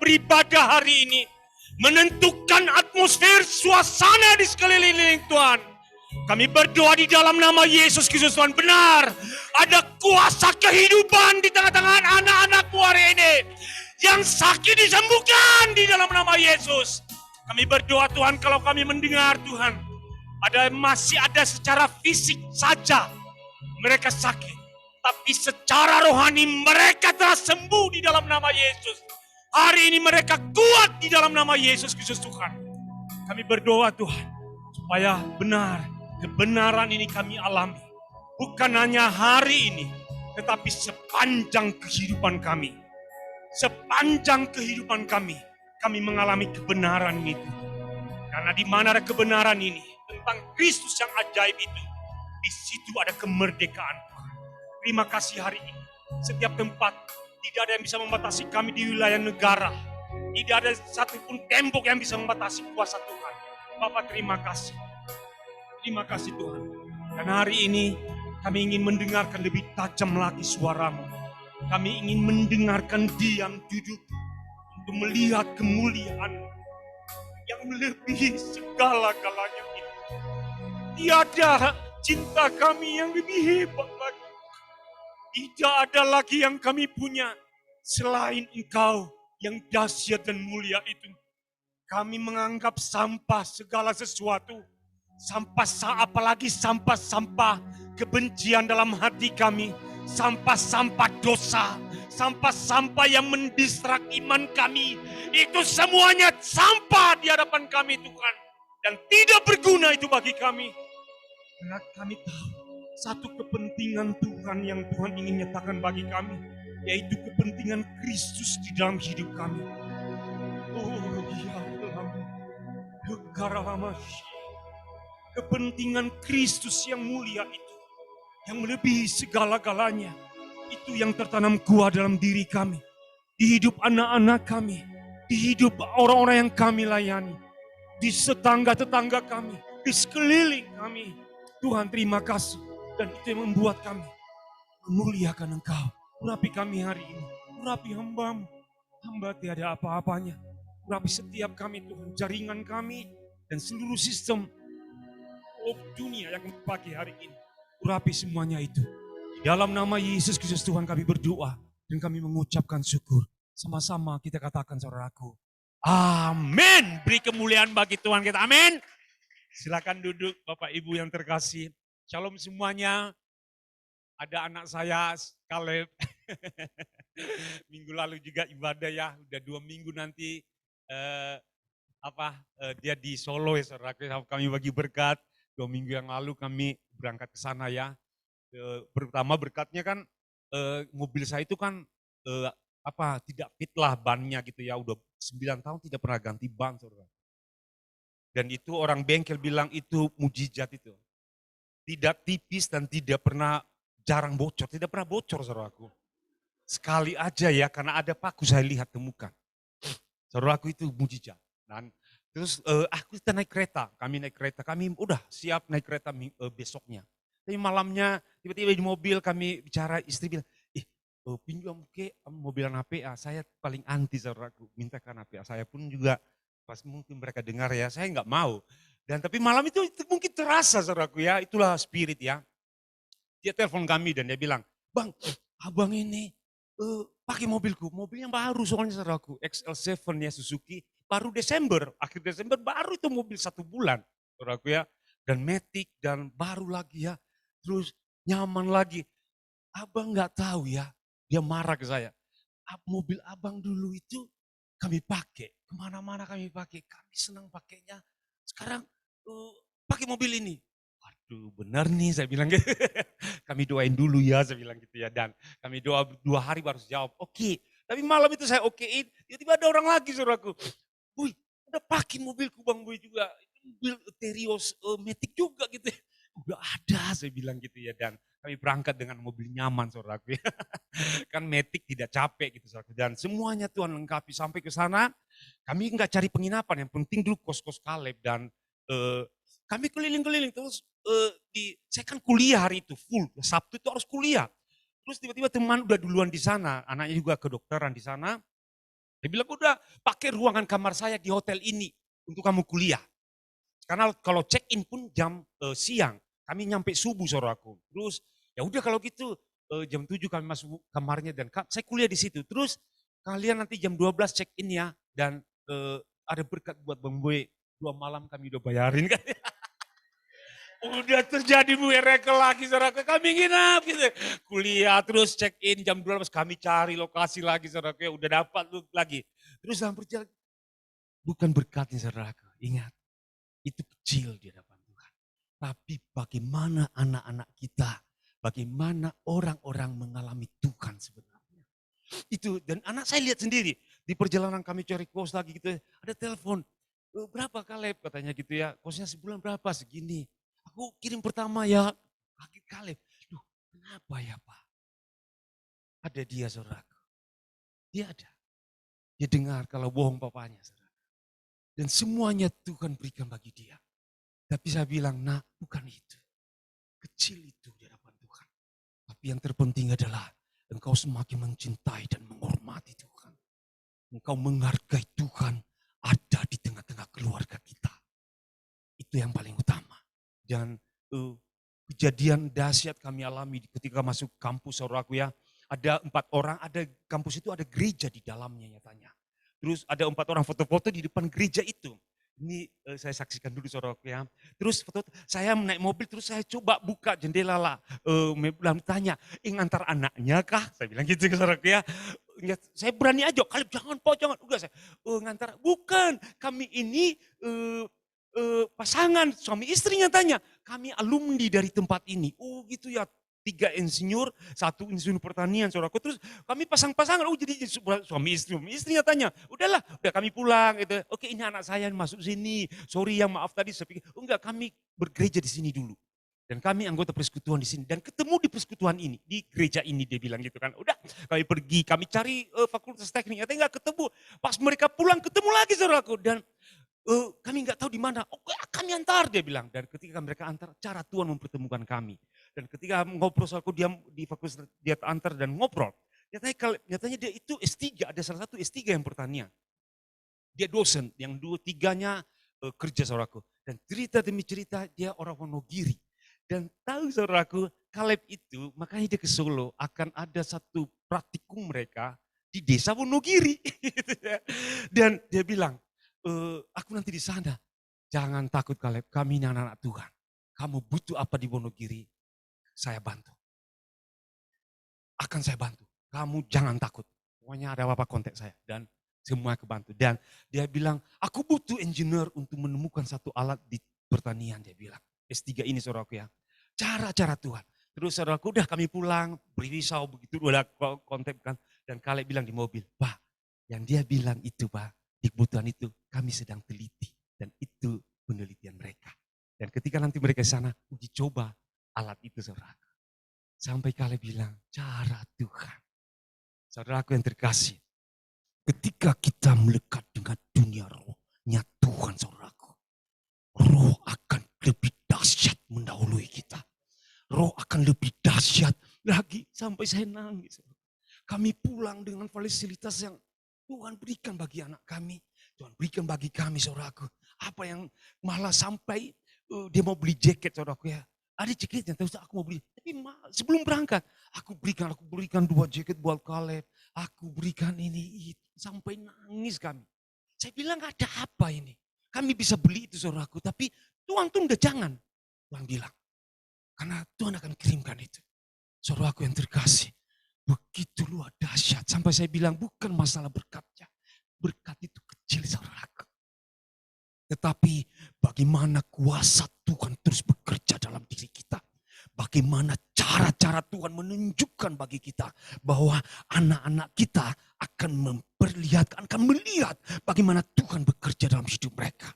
beribadah hari ini. Menentukan atmosfer suasana di sekeliling Tuhan. Kami berdoa di dalam nama Yesus Kristus Tuhan, benar ada kuasa kehidupan di tengah-tengah anak-anakmu hari ini. Yang sakit disembuhkan di dalam nama Yesus. Kami berdoa Tuhan, kalau kami mendengar Tuhan, masih ada secara fisik saja mereka sakit, tapi secara rohani mereka telah sembuh di dalam nama Yesus. Hari ini mereka kuat di dalam nama Yesus Kristus Tuhan. Kami berdoa Tuhan, supaya benar kebenaran ini kami alami. Bukan hanya hari ini, tetapi sepanjang kehidupan kami. Sepanjang kehidupan kami mengalami kebenaran itu. Karena di mana ada kebenaran ini, tentang Kristus yang ajaib itu, di situ ada kemerdekaan Tuhan. Terima kasih hari ini. Setiap tempat, tidak ada yang bisa membatasi kami di wilayah negara. Tidak ada satupun tembok yang bisa membatasi kuasa Tuhan. Bapak terima kasih. Terima kasih Tuhan. Dan hari ini kami ingin mendengarkan lebih tajam lagi suara-Mu. Kami ingin mendengarkan diam duduk untuk melihat kemuliaan yang melebihi segala-galanya itu. Tiada cinta kami yang lebih hebat lagi. Tidak ada lagi yang kami punya selain Engkau yang dahsyat dan mulia itu. Kami menganggap sampah segala sesuatu. Apalagi sampah-sampah kebencian dalam hati kami. Sampah-sampah dosa. Sampah-sampah yang mendistrak iman kami. Itu semuanya sampah di hadapan kami Tuhan. Dan tidak berguna itu bagi kami. Karena kami tahu satu kepentingan Tuhan yang Tuhan ingin nyatakan bagi kami, yaitu kepentingan Kristus di dalam hidup kami. Oh ya Allah, kepentingan Kristus yang mulia itu, yang melebihi segala-galanya, itu yang tertanam kuat dalam diri kami, di hidup anak-anak kami, di hidup orang-orang yang kami layani, di tetangga-tetangga kami, di sekeliling kami. Tuhan terima kasih. Dan itu yang membuat kami memuliakan Engkau. Urapi kami hari ini. Urapi hamba-Mu. Hamba tiada apa-apanya. Urapi setiap kami Tuhan. Jaringan kami dan seluruh sistem dunia yang pagi hari ini. Urapi semuanya itu. Di dalam nama Yesus Kristus Tuhan kami berdoa. Dan kami mengucapkan syukur. Sama-sama kita katakan saudaraku. Amin. Beri kemuliaan bagi Tuhan kita. Amin. Silakan duduk Bapak Ibu yang terkasih. Shalom semuanya. Ada anak saya Caleb. Minggu lalu juga ibadah ya. Udah 2 minggu nanti dia di Solo ya saudara. Kami bagi berkat. 2 minggu yang lalu kami berangkat ke sana ya. Pertama berkatnya kan mobil saya itu kan tidak fit lah bannya gitu ya. Udah 9 tahun tidak pernah ganti ban saudara. Dan itu orang bengkel bilang itu mujizat itu. Tidak tipis dan jarang bocor. Tidak pernah bocor saudaraku. Sekali aja ya karena ada paku saya lihat temukan. Saudaraku itu mujizat. Dan terus kita naik kereta. Kami naik kereta. Kami udah siap naik kereta besoknya. Tapi malamnya tiba-tiba di mobil kami bicara istri bilang, pinjam ke mobilan HPA. Saya paling anti saudaraku. Mintakan HPA. Saya pun juga pas mungkin mereka dengar ya, saya nggak mau. Dan tapi malam itu mungkin terasa saudaraku ya, itulah spirit ya. Dia telepon kami dan dia bilang, Bang, abang ini pakai mobilku, mobilnya baru soalnya saudaraku, XL7 ya Suzuki, baru akhir Desember baru itu mobil 1 bulan saudaraku ya. Dan Matic dan baru lagi ya, terus nyaman lagi. Abang nggak tahu ya, dia marah ke saya. Mobil abang dulu itu kami pakai, kemana-mana kami pakai, kami senang pakainya. Sekarang pakai mobil ini. Waduh benar nih saya bilang gitu. Kami doain dulu ya saya bilang gitu ya. Dan kami doa 2 hari baru jawab, oke. Tapi malam itu saya okein, tiba-tiba ada orang lagi saudaraku. Buy, udah pakai mobilku Bang Buy juga. Itu mobil Terios Matic juga gitu ya. Udah ada saya bilang gitu ya. Dan kami berangkat dengan mobil nyaman saudaraku ya. Kan Matic tidak capek gitu saudaraku. Dan semuanya Tuhan lengkapi sampai ke sana. Kami enggak cari penginapan, yang penting dulu kos-kos Caleb. Dan kami keliling-keliling terus saya kan kuliah hari itu full. Sabtu itu harus kuliah. Terus tiba-tiba teman udah duluan di sana. Anaknya juga kedokteran di sana. Dia bilang, udah pakai ruangan kamar saya di hotel ini untuk kamu kuliah. Karena kalau check-in pun jam siang, kami nyampe subuh saudaraku. Terus ya udah kalau gitu jam 7 kami masuk kamarnya dan saya kuliah di situ. Terus kalian nanti jam 12 check-in ya dan ada berkat buat Bang Boy. 2 malam kami udah bayarin kan. Udah terjadi miracle lagi saudaraku, kami nginap gitu. Kuliah terus check in jam 12 kami cari lokasi lagi saudaraku, ya udah dapat lagi. Terus dalam perjalanan, bukan berkatnya saudaraku, ingat itu kecil di hadapan Tuhan. Tapi bagaimana anak-anak kita, bagaimana orang-orang mengalami Tuhan sebenarnya. Itu, dan anak saya lihat sendiri, di perjalanan kami cari kos lagi gitu, ada telepon, berapa Kaleb katanya gitu ya, kosnya sebulan berapa, segini. Aku kirim pertama ya, kaget Kaleb. Duh, kenapa ya Pak? Ada dia saudaraku. Dia ada. Dia dengar kalau bohong papanya saudara. Dan semuanya Tuhan berikan bagi dia. Tapi saya bilang, nak bukan itu. Kecil itu di hadapan Tuhan. Tapi yang terpenting adalah engkau semakin mencintai dan menghormati Tuhan. Engkau menghargai Tuhan ada di tengah-tengah keluarga kita. Itu yang paling utama. Dan kejadian dahsyat kami alami ketika masuk kampus saudaraku ya. Ada 4 orang, ada kampus itu ada gereja di dalamnya nyatanya. Terus ada 4 orang foto-foto di depan gereja itu. Ini saya saksikan dulu saudaraku ya. Terus foto, saya naik mobil terus saya coba buka jendela lah. Bilang tanya, ngantar anaknya kah? Saya bilang gitu ke saudaraku ya. Saya berani aja, Kaleb jangan Pak, jangan. Udah saya, ngantar, bukan kami ini pasangan suami istrinya tanya, kami alumni dari tempat ini. Oh gitu ya, 3 insinyur, 1 insinyur pertanian saudaraku. Terus kami pasang-pasangan, oh jadi suami istrinya tanya, udahlah, udah kami pulang gitu. Oke ini anak saya masuk sini, sorry yang maaf tadi saya pikir, oh enggak kami bergereja di sini dulu. Dan kami anggota persekutuan di sini dan ketemu di persekutuan ini, di gereja ini dia bilang gitu kan. Udah kami pergi, kami cari fakultas teknik, tapi enggak ketemu. Pas mereka pulang ketemu lagi saudaraku dan kami nggak tahu di mana. Oh, kami antar dia bilang. Dan ketika mereka antar, cara Tuhan mempertemukan kami. Dan ketika ngobrol soalku dia di fakultas dia antar dan ngobrol. Nyatanya dia itu S3, ada salah satu S3 yang pertanian. Dia dosen, yang 2-3-nya kerja saudaraku. Dan cerita demi cerita dia orang Wonogiri. Dan tahu saudaraku, Kaleb itu makanya dia ke Solo akan ada satu praktikum mereka di desa Wonogiri. Dan dia bilang, aku nanti di sana. Jangan takut Kaleb, kami ini anak-anak Tuhan. Kamu butuh apa di Wonogiri, saya bantu. Akan saya bantu. Kamu jangan takut. Pokoknya ada apa-apa kontak saya. Dan semua kebantu. Dan dia bilang, aku butuh engineer untuk menemukan satu alat di pertanian. Dia bilang, S3 ini saudaraku ya. Cara-cara Tuhan. Terus saudaraku udah kami pulang, berisau begitu. Udah kontak kan. Dan Kaleb bilang di mobil, Pak, yang dia bilang itu Pak, di kebutuhan itu kami sedang teliti dan itu penelitian mereka. Dan ketika nanti mereka di sana uji coba alat itu saudaraku. Sampai Kaleb bilang cara Tuhan. Saudaraku yang terkasih. Ketika kita melekat dengan dunia rohnya Tuhan saudaraku. Roh akan lebih dahsyat mendahului kita. Roh akan lebih dahsyat lagi sampai saya nangis. Kami pulang dengan fasilitas yang Tuhan berikan bagi anak kami. Tuhan berikan bagi kami saudaraku. Apa yang malah sampai dia mau beli jaket saudaraku ya. Ada jaketnya, terus aku mau beli. Tapi sebelum berangkat, aku berikan 2 jaket buat Kaleb. Aku berikan ini, itu. Sampai nangis kami. Saya bilang ada apa ini. Kami bisa beli itu saudaraku. Tapi Tuhan tunda jangan. Tuhan bilang. Karena Tuhan akan kirimkan itu. Saudaraku yang terkasih. Begitu luar dahsyat. Sampai saya bilang bukan masalah berkatnya. Berkat itu kecil saudaraku. Tetapi bagaimana kuasa Tuhan terus bekerja dalam diri kita. Bagaimana cara-cara Tuhan menunjukkan bagi kita. Bahwa anak-anak kita akan memperlihatkan, akan melihat bagaimana Tuhan bekerja dalam hidup mereka.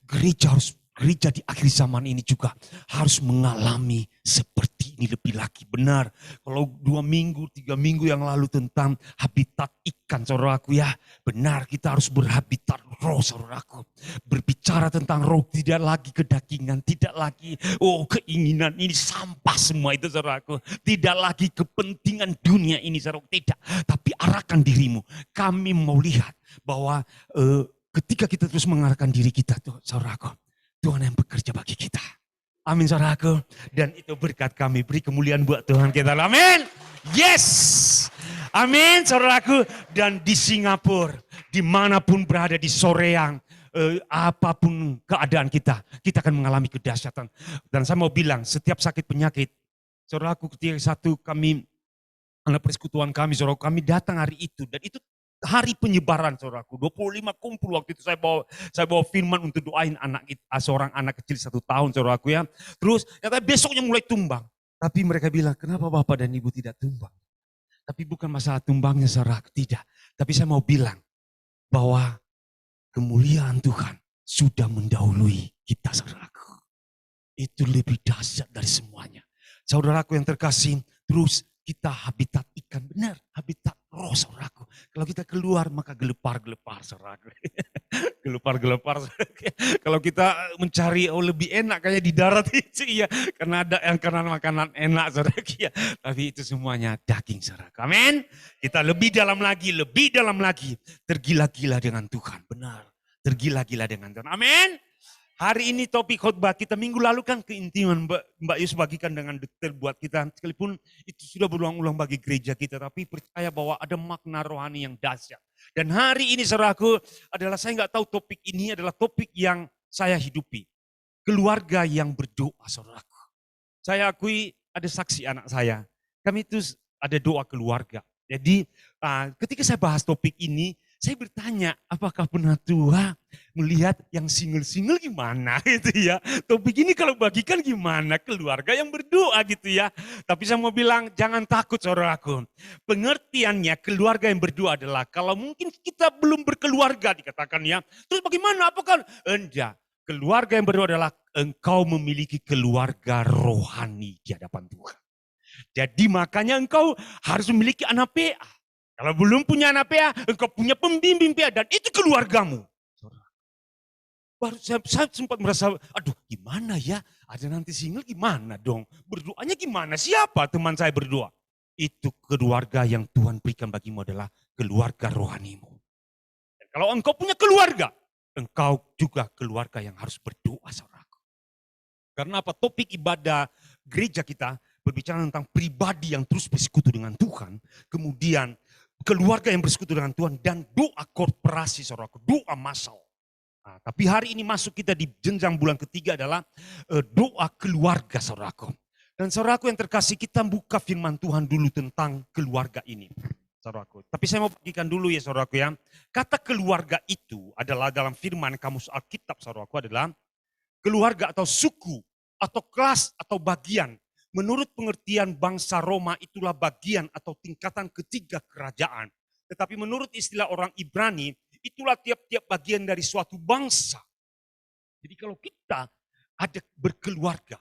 Gereja di akhir zaman ini juga harus mengalami seperti ini lebih lagi. Benar, kalau 2 minggu, 3 minggu yang lalu tentang habitat ikan saudaraku ya. Benar, kita harus berhabitat roh saudaraku. Berbicara tentang roh, tidak lagi kedagingan, tidak lagi keinginan ini sampah semua itu saudaraku. Tidak lagi kepentingan dunia ini saudaraku, tidak. Tapi arahkan dirimu. Kami mau lihat bahwa ketika kita terus mengarahkan diri kita tuh saudaraku, Tuhan yang bekerja bagi kita. Amin saudaraku. Dan itu berkat kami, beri kemuliaan buat Tuhan kita. Amin. Yes. Amin saudaraku. Dan di Singapura, dimanapun berada di Soreang, apapun keadaan kita akan mengalami kedahsyatan. Dan saya mau bilang, setiap sakit penyakit, saudaraku ketika satu kami, anak persekutuan kami, saudaraku, kami datang hari itu. Dan itu hari penyebaran saudaraku, 25 kumpul waktu itu saya bawa firman untuk doain seorang anak kecil 1 tahun saudaraku ya. Terus katanya besoknya mulai tumbang. Tapi mereka bilang, kenapa Bapak dan Ibu tidak tumbang? Tapi bukan masalah tumbangnya saudaraku, tidak. Tapi saya mau bilang bahwa kemuliaan Tuhan sudah mendahului kita saudaraku. Itu lebih dahsyat dari semuanya. Saudaraku yang terkasih, terus kita habitat ikan, benar, habitat roh saudaraku. Kalau kita keluar maka gelepar-gelepar saudaraku. Gelepar-gelepar. Kalau kita mencari lebih enak kayak di darat itu ya. Karena ada yang karena makanan enak saudaraku ya. Tapi itu semuanya daging saudaraku. Amin. Kita lebih dalam lagi. Tergila-gila dengan Tuhan, benar. Tergila-gila dengan Tuhan. Amin. Hari ini topik khotbah kita minggu lalu kan keintiman Mbak Yus bagikan dengan detail buat kita. Sekalipun itu sudah berulang-ulang bagi gereja kita. Tapi percaya bahwa ada makna rohani yang dahsyat. Dan hari ini saudaraku adalah saya nggak tahu topik ini adalah topik yang saya hidupi. Keluarga yang berdoa saudaraku. Saya akui ada saksi anak saya. Kami itu ada doa keluarga. Jadi ketika saya bahas topik ini, saya bertanya, apakah pernah Tuhan melihat yang single-single gimana gitu ya. Topik ini kalau bagikan gimana, keluarga yang berdoa gitu ya. Tapi saya mau bilang, jangan takut saudaraku. Pengertiannya keluarga yang berdoa adalah, kalau mungkin kita belum berkeluarga dikatakan ya. Terus bagaimana, apakah? Enggak, keluarga yang berdoa adalah engkau memiliki keluarga rohani di hadapan Tuhan. Jadi makanya engkau harus memiliki anak PA. Kalau belum punya anak PA, engkau punya pembimbing PA dan itu keluargamu. Baru saya sempat merasa, aduh gimana ya, ada nanti single gimana dong. Berdoanya gimana, siapa teman saya berdoa. Itu keluarga yang Tuhan berikan bagimu adalah keluarga rohanimu. Dan kalau engkau punya keluarga, engkau juga keluarga yang harus berdoa saudaraku. Karena apa? Topik ibadah gereja kita berbicara tentang pribadi yang terus bersekutu dengan Tuhan. Kemudian keluarga yang bersekutu dengan Tuhan dan doa korporasi saudaraku, doa massal. Nah, tapi hari ini masuk kita di jenjang bulan ketiga adalah doa keluarga saudaraku. Dan saudaraku yang terkasih, kita buka firman Tuhan dulu tentang keluarga ini. Saudaraku. Tapi saya mau bagikan dulu ya saudaraku ya. Kata keluarga itu adalah dalam firman kamus Alkitab saudaraku adalah keluarga atau suku atau kelas atau bagian. Menurut pengertian bangsa Roma itulah bagian atau tingkatan ketiga kerajaan. Tetapi menurut istilah orang Ibrani, itulah tiap-tiap bagian dari suatu bangsa. Jadi kalau kita ada berkeluarga,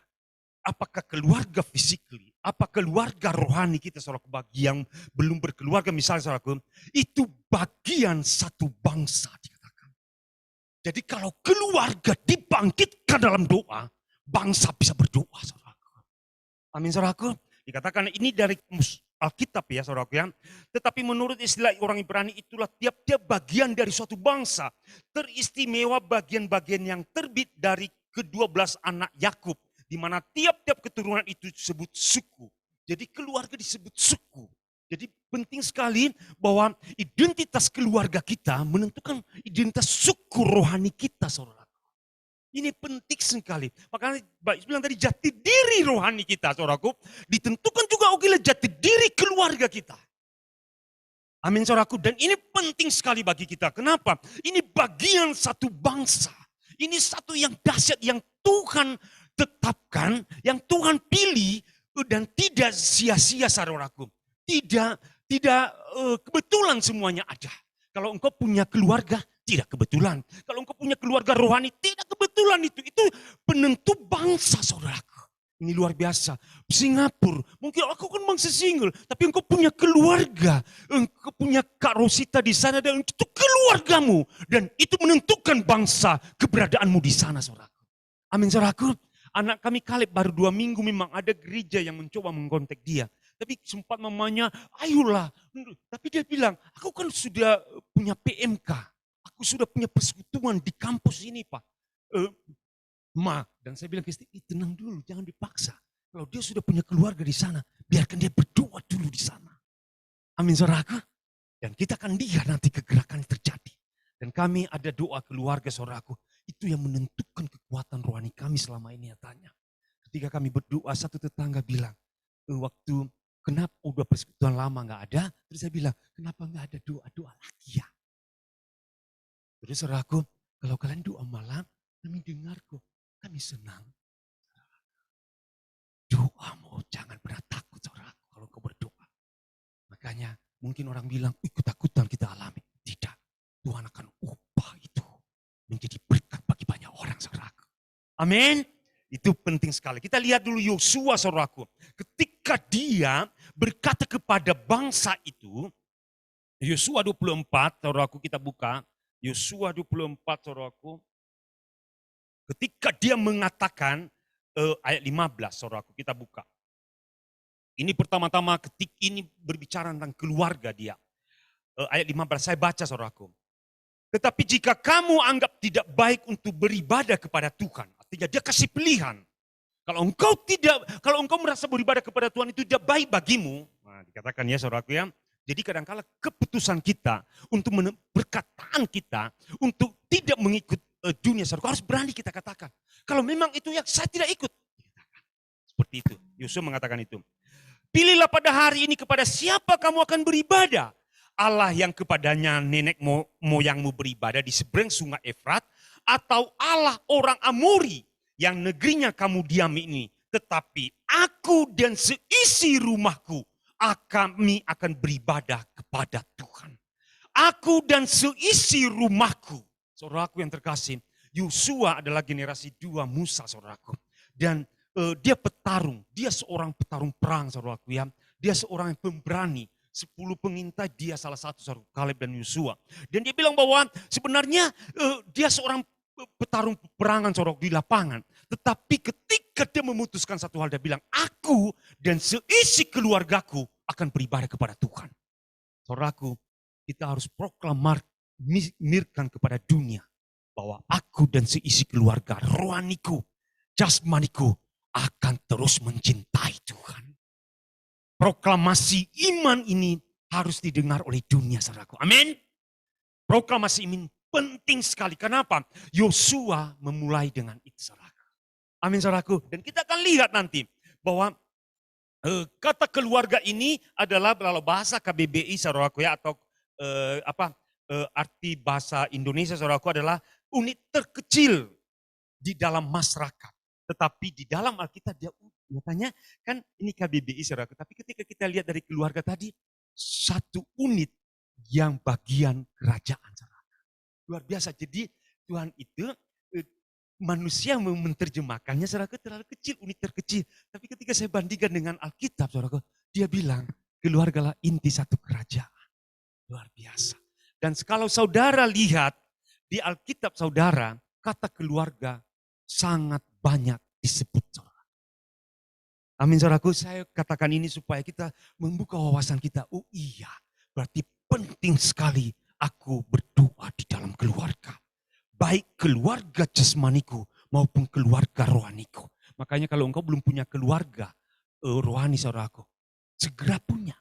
apakah keluarga physically, apa keluarga rohani kita saudaraku, bagi yang belum berkeluarga misalnya saudaraku, itu bagian satu bangsa dikatakan. Jadi kalau keluarga dibangkitkan dalam doa, bangsa bisa berdoa saudaraku. Amin saudaraku, dikatakan ini dari Alkitab ya saudaraku ya. Tetapi menurut istilah orang Ibrani itulah tiap-tiap bagian dari suatu bangsa. Teristimewa bagian-bagian yang terbit dari ke-12 anak Yakub. Di mana tiap-tiap keturunan itu disebut suku. Jadi keluarga disebut suku. Jadi penting sekali bahwa identitas keluarga kita menentukan identitas suku rohani kita saudara. Ini penting sekali. Makanya Mbak bilang tadi jati diri rohani kita saudaraku. Ditentukan juga oleh jati diri keluarga kita. Amin saudaraku. Dan ini penting sekali bagi kita. Kenapa? Ini bagian satu bangsa. Ini satu yang dahsyat yang Tuhan tetapkan. Yang Tuhan pilih. Dan tidak sia-sia saudaraku. Tidak kebetulan semuanya ada. Kalau engkau punya keluarga, tidak kebetulan. Kalau engkau punya keluarga rohani, tidak kebetulan itu. Itu penentu bangsa saudaraku. Ini luar biasa. Singapura, mungkin aku kan bangsa single, tapi engkau punya keluarga. Engkau punya Kak Rosita di sana dan itu keluargamu. Dan itu menentukan bangsa keberadaanmu di sana, saudaraku. Amin, saudaraku. Anak kami Kaleb baru 2 minggu memang ada gereja yang mencoba mengkontak dia. Tapi sempat mamanya, ayolah. Tapi dia bilang, aku kan sudah punya PMK. Aku sudah punya persekutuan di kampus ini, Pak. Dan saya bilang ke istri, tenang dulu, jangan dipaksa. Kalau dia sudah punya keluarga di sana, biarkan dia berdoa dulu di sana. Amin, saudaraku. Dan kita akan lihat nanti kegerakan terjadi. Dan kami ada doa keluarga, saudaraku. Itu yang menentukan kekuatan rohani kami selama ini, ya tanya. Ketika kami berdoa, satu tetangga bilang, waktu kenapa udah persekutuan lama nggak ada? Terus saya bilang, kenapa nggak ada doa-doa lagi ya? Terus saudaraku, kalau kalian doa malam, kami dengar kok. Kami senang. Doamu jangan pernah takut, saudaraku, kalau kau berdoa. Makanya mungkin orang bilang, ketakutan kita alami. Tidak. Tuhan akan ubah itu menjadi berkat bagi banyak orang, saudaraku. Amin. Itu penting sekali. Kita lihat dulu Yosua, saudaraku. Ketika dia berkata kepada bangsa itu, Yosua 24, saudaraku, kita buka. Yosua 24, saudaraku. Ketika dia mengatakan ayat 15, saudaraku, kita buka. Ini pertama-tama ketika ini berbicara tentang keluarga dia. Ayat 15 saya baca, saudaraku. Tetapi jika kamu anggap tidak baik untuk beribadah kepada Tuhan, artinya dia kasih pilihan. Kalau engkau merasa beribadah kepada Tuhan itu tidak baik bagimu, nah, dikatakan ya, saudaraku ya. Jadi kadang-kala keputusan kita untuk perkataan kita untuk tidak mengikut dunia, saudara, harus berani kita katakan. Kalau memang itu yang saya tidak ikut. Seperti itu, Yosua mengatakan itu. Pilihlah pada hari ini kepada siapa kamu akan beribadah. Allah yang kepadanya nenek moyangmu beribadah di seberang sungai Efrat, atau Allah orang Amori yang negerinya kamu diami ini. Tetapi aku dan seisi rumahku, kami akan beribadah kepada Tuhan. Aku dan seisi rumahku. Saudaraku yang terkasih, Yosua adalah generasi 2 Musa, saudaraku. Dan dia petarung, dia seorang petarung perang, saudaraku ya. Dia seorang yang pemberani. 10 pengintai, dia salah satu, saudaraku, Kaleb dan Yosua. Dan dia bilang bahwa sebenarnya dia seorang petarung peperangan, saudaraku, di lapangan. Tetapi ketika dia memutuskan satu hal, dia bilang, aku dan seisi keluargaku akan beribadah kepada Tuhan. Saudaraku, kita harus proklamirkan kepada dunia bahwa aku dan seisi keluarga, rohaniku, jasmaniku akan terus mencintai Tuhan. Proklamasi iman ini harus didengar oleh dunia, saudaraku. Amin. Proklamasi iman penting sekali. Kenapa? Yosua memulai dengan itu, saudaraku. Amin, saudaraku. Dan kita akan lihat nanti bahwa kata keluarga ini adalah kalau bahasa KBBI, saudaraku ya, atau arti bahasa Indonesia, saudaraku, adalah unit terkecil di dalam masyarakat. Tetapi di dalam Alkitab dia katanya kan ini KBBI, saudaraku. Tapi ketika kita lihat dari keluarga tadi, satu unit yang bagian kerajaan, saudaraku. Luar biasa. Jadi Tuhan itu manusia menerjemahkannya, saudaraku, terlalu kecil, unit terkecil. Tapi ketika saya bandingkan dengan Alkitab, saudaraku, dia bilang keluargalah inti satu kerajaan. Luar biasa. Dan kalau saudara lihat di Alkitab, saudara, kata keluarga sangat banyak disebut, saudara. Amin, saudaraku. Saya katakan ini supaya kita membuka wawasan kita. Oh iya, berarti penting sekali aku berdoa di dalam keluarga. Baik keluarga jasmaniku maupun keluarga rohaniku. Makanya kalau engkau belum punya keluarga rohani, saudaraku, segera punya.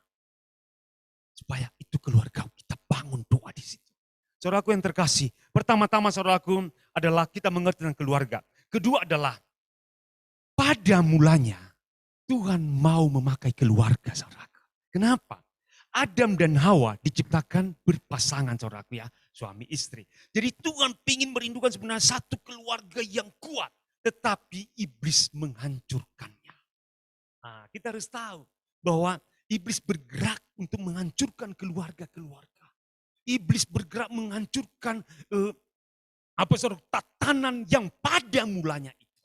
Supaya itu keluarga, kita bangun doa di situ. Saudaraku yang terkasih, pertama-tama, saudaraku, adalah kita mengerti tentang keluarga. Kedua adalah pada mulanya Tuhan mau memakai keluarga, saudaraku. Kenapa? Adam dan Hawa diciptakan berpasangan, saudaraku ya, suami istri. Jadi Tuhan ingin merindukan sebenarnya satu keluarga yang kuat, tetapi iblis menghancurkannya. Nah, kita harus tahu bahwa iblis bergerak untuk menghancurkan keluarga-keluarga. Iblis bergerak menghancurkan tatanan yang pada mulanya itu.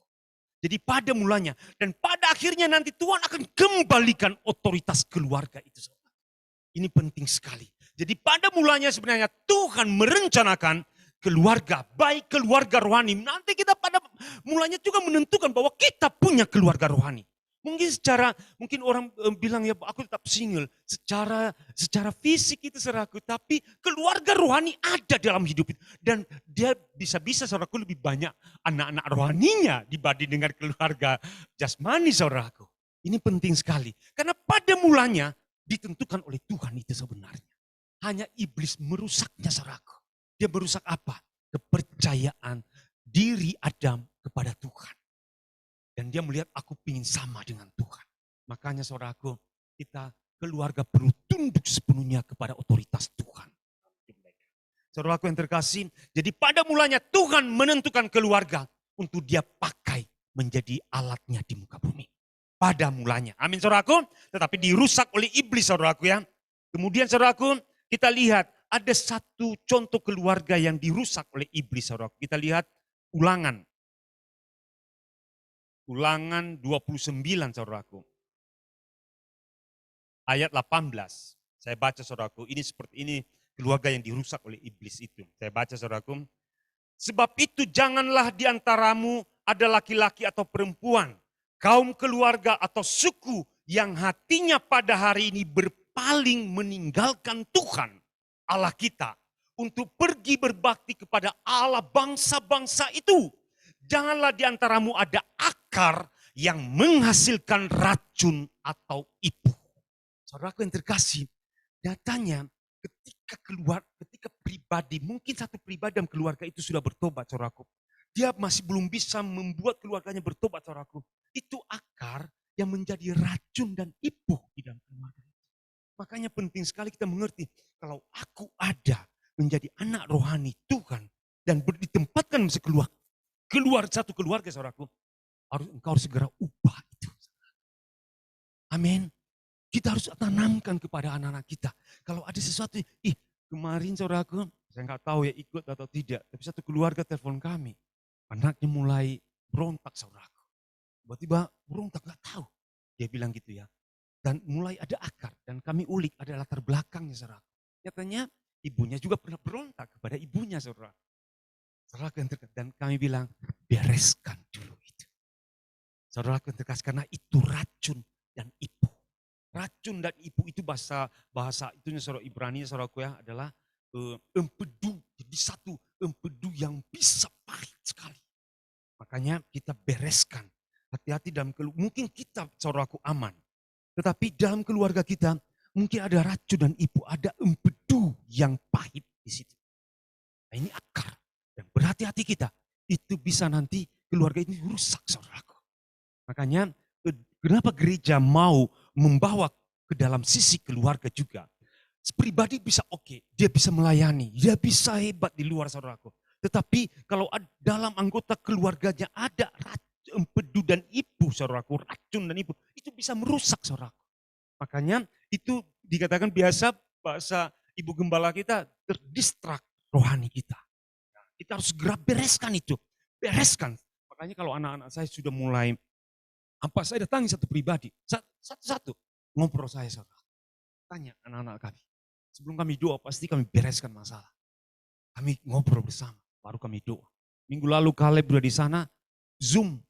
Jadi pada mulanya dan pada akhirnya nanti Tuhan akan kembalikan otoritas keluarga itu. Ini penting sekali. Jadi pada mulanya sebenarnya Tuhan merencanakan keluarga, baik keluarga rohani. Nanti kita pada mulanya juga menentukan bahwa kita punya keluarga rohani. Mungkin orang bilang ya aku tetap single. Secara fisik itu saudaraku, tapi keluarga rohani ada dalam hidup itu. Dan dia bisa-bisa saudaraku lebih banyak anak-anak rohaninya dibanding dengan keluarga jasmani saudaraku. Ini penting sekali. Karena pada mulanya ditentukan oleh Tuhan itu sebenarnya. Hanya iblis merusaknya saudaraku. Dia merusak apa? Kepercayaan diri Adam kepada Tuhan. Dan dia melihat aku ingin sama dengan Tuhan. Makanya saudaraku, kita keluarga perlu tunduk sepenuhnya kepada otoritas Tuhan. Saudaraku yang terkasih, jadi pada mulanya Tuhan menentukan keluarga untuk dia pakai menjadi alatnya di muka bumi. Pada mulanya. Amin saudaraku. Tetapi dirusak oleh iblis saudaraku ya. Kemudian saudaraku, kita lihat ada satu contoh keluarga yang dirusak oleh iblis saudaraku. Kita lihat Ulangan. Ulangan 29 saudaraku. Ayat 18. Saya baca saudaraku, ini seperti ini keluarga yang dirusak oleh iblis itu. Saya baca saudaraku. Sebab itu janganlah di antaramu ada laki-laki atau perempuan, kaum keluarga atau suku yang hatinya pada hari ini berpaling meninggalkan Tuhan Allah kita untuk pergi berbakti kepada Allah bangsa-bangsa itu. Janganlah di antaramu ada akar yang menghasilkan racun atau ibu. Saudaraku yang terkasih, datanya ketika pribadi, mungkin satu pribadi dalam keluarga itu sudah bertobat saudaraku. Dia masih belum bisa membuat keluarganya bertobat saudaraku. Itu akar yang menjadi racun dan ibu di dalam keluarga itu. Makanya penting sekali kita mengerti, kalau aku ada menjadi anak rohani Tuhan dan ditempatkan keluar satu keluarga saudaraku, engkau harus segera ubah itu. Amin. Kita harus tanamkan kepada anak-anak kita. Kalau ada sesuatu, kemarin saudaraku, saya nggak tahu ya ikut atau tidak, tapi satu keluarga telepon kami, anaknya mulai berontak saudaraku. Tiba-tiba berontak, nggak tahu. Dia bilang gitu ya. Dan mulai ada akar, dan kami ulik ada latar belakangnya saudaraku. Katanya ibunya juga pernah berontak kepada ibunya saudara. Saudaraku yang terkasih, dan kami bilang bereskan dulu itu. Saudaraku yang terkasih, karena itu racun dan ibu. Racun dan ibu itu bahasa itunya saudara Ibrani saudaraku ya adalah empedu. Jadi satu empedu yang bisa pahit sekali. Makanya kita bereskan. Hati-hati dalam mungkin kita saudaraku aman. Tetapi dalam keluarga kita mungkin ada racun dan ibu, ada empedu yang pahit di situ. Nah, ini akar. Dan berhati-hati kita. Itu bisa nanti keluarga ini rusak saudaraku. Makanya kenapa gereja mau membawa ke dalam sisi keluarga juga. Pribadi bisa oke, dia bisa melayani, dia bisa hebat di luar saudaraku. Tetapi kalau dalam anggota keluarganya ada empedu dan ibu saudaraku, racun dan ibu, itu bisa merusak saudaraku. Makanya itu dikatakan biasa bahasa ibu gembala kita terdistrak rohani kita. Kita harus segera bereskan itu, bereskan. Makanya kalau anak-anak saya sudah mulai saya datangi satu pribadi, satu-satu ngobrol saya saudara. Tanya anak-anak kami. Sebelum kami doa pasti kami bereskan masalah. Kami ngobrol bersama, baru kami doa. Minggu lalu Caleb sudah di sana, Zoom,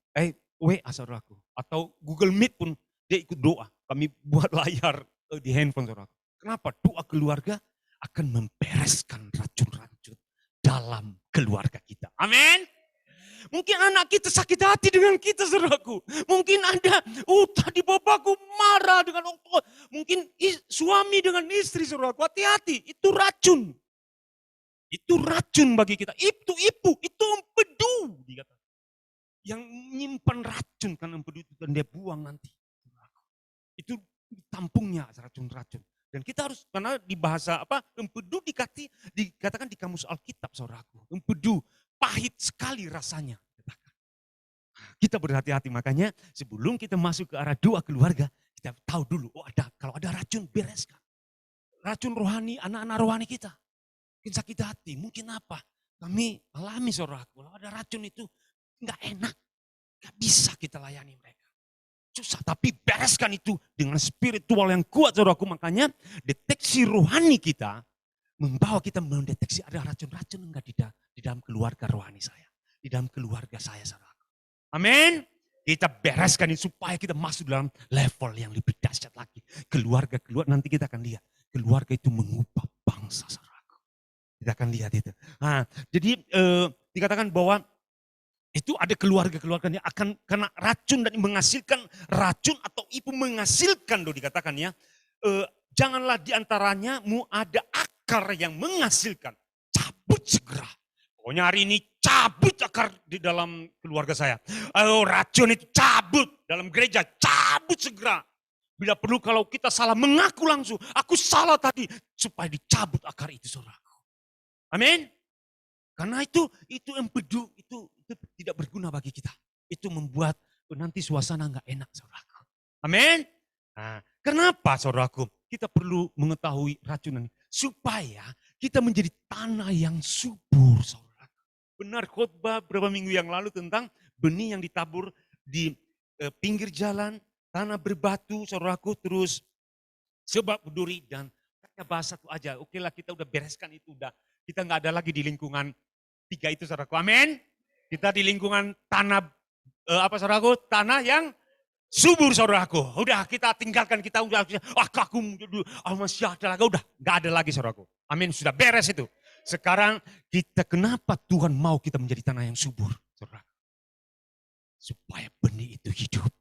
WA saudaraku. Atau Google Meet pun dia ikut doa. Kami buat layar di handphone saudaraku. Kenapa? Doa keluarga akan membereskan racun-racun dalam keluarga kita. Amin. Mungkin anak kita sakit hati dengan kita saudaraku. Mungkin ada, tadi bapakku marah dengan orang tua. Mungkin suami dengan istri saudaraku. Hati-hati, itu racun. Itu racun bagi kita. Itu empedu. Yang menyimpan racun kan empedu itu dan dia buang nanti. Itu tampungnya racun-racun. Dan kita harus, karena di bahasa empedu dikatakan di kamus Alkitab saudaraku. Empedu. Pahit sekali rasanya. Kita berhati-hati, makanya sebelum kita masuk ke arah doa keluarga, kita tahu dulu, kalau ada racun bereskan. Racun rohani, anak-anak rohani kita. Mungkin sakit hati, mungkin apa. Kami alami saudaraku, kalau ada racun itu nggak enak. Gak bisa kita layani mereka. Susah, tapi bereskan itu dengan spiritual yang kuat saudaraku. Makanya deteksi rohani kita membawa kita mendeteksi ada racun-racun enggak di dalam keluarga rohani saya. Di dalam keluarga saya saudaraku. Amin. Kita bereskan ini supaya kita masuk dalam level yang lebih dahsyat lagi. Keluarga, nanti kita akan lihat. Keluarga itu mengubah bangsa saudaraku. Kita akan lihat itu. Nah, jadi dikatakan bahwa itu ada keluarga-keluarga yang akan kena racun dan menghasilkan racun atau ibu menghasilkan dikatakan ya. Janganlah diantaranya mu ada akar yang menghasilkan. Cabut segera. Pokoknya hari ini cabut akar di dalam keluarga saya. Racun itu cabut dalam gereja, cabut segera. Bila perlu kalau kita salah mengaku langsung, aku salah tadi. Supaya dicabut akar itu saudaraku. Amin. Karena itu empedu, itu tidak berguna bagi kita. Itu membuat nanti suasana enggak enak saudaraku. Amin. Nah, kenapa saudaraku? Kita perlu mengetahui racun ini. Supaya kita menjadi tanah yang subur saudaraku. Benar khotbah beberapa minggu yang lalu tentang benih yang ditabur di pinggir jalan, tanah berbatu saudaraku, terus sebab berduri dan hanya bahasa itu aja. Oke lah kita udah bereskan itu, udah kita nggak ada lagi di lingkungan 3 itu saudaraku. Amin. Kita di lingkungan tanah saudaraku? Tanah yang subur saudaraku. Udah kita tinggalkan, kita udah aku masih ada lagi, udah nggak ada lagi saudaraku. Amin, sudah beres itu. Sekarang kita kenapa Tuhan mau kita menjadi tanah yang subur saudaraku? Supaya benih itu hidup.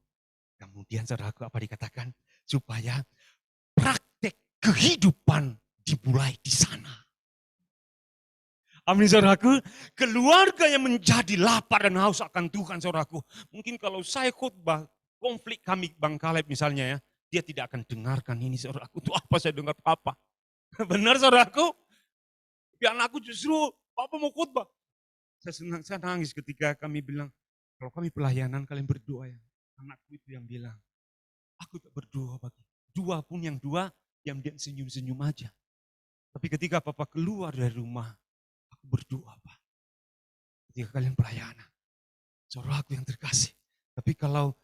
Kemudian saudaraku apa dikatakan? Supaya praktek kehidupan dimulai di sana. Amin saudaraku. Keluarga yang menjadi lapar dan haus akan Tuhan saudaraku. Mungkin kalau saya khotbah konflik kami Bang Kaleb misalnya ya. Dia tidak akan dengarkan ini saudaraku. Itu apa saya dengar apa? Benar saudaraku? Tapi anakku justru Papa mau khotbah. Saya nangis ketika kami bilang. Kalau kami pelayanan kalian berdoa ya. Anakku itu yang bilang. Aku tak berdoa bagi. Dua pun yang dia senyum-senyum aja. Tapi ketika Papa keluar dari rumah. Aku berdoa Pak. Ketika kalian pelayanan. Saudaraku yang terkasih. Tapi kalau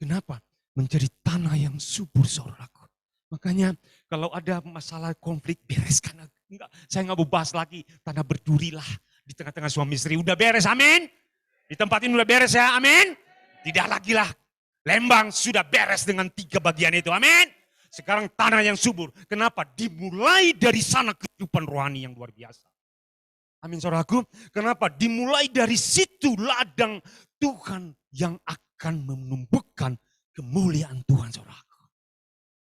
kenapa? Menjadi tanah yang subur saudaraku. Makanya kalau ada masalah konflik bereskan. Saya nggak mau bahas lagi. Tanah berdurilah di tengah-tengah suami istri. Udah beres, amin. Di tempat ini udah beres ya, amin. Tidak lagi lah. Lembang sudah beres dengan 3 bagian itu, amin. Sekarang tanah yang subur. Kenapa? Dimulai dari sana kehidupan rohani yang luar biasa. Amin saudaraku. Kenapa? Dimulai dari situ ladang Tuhan yang akan menumbuhkan kemuliaan Tuhan saudaraku.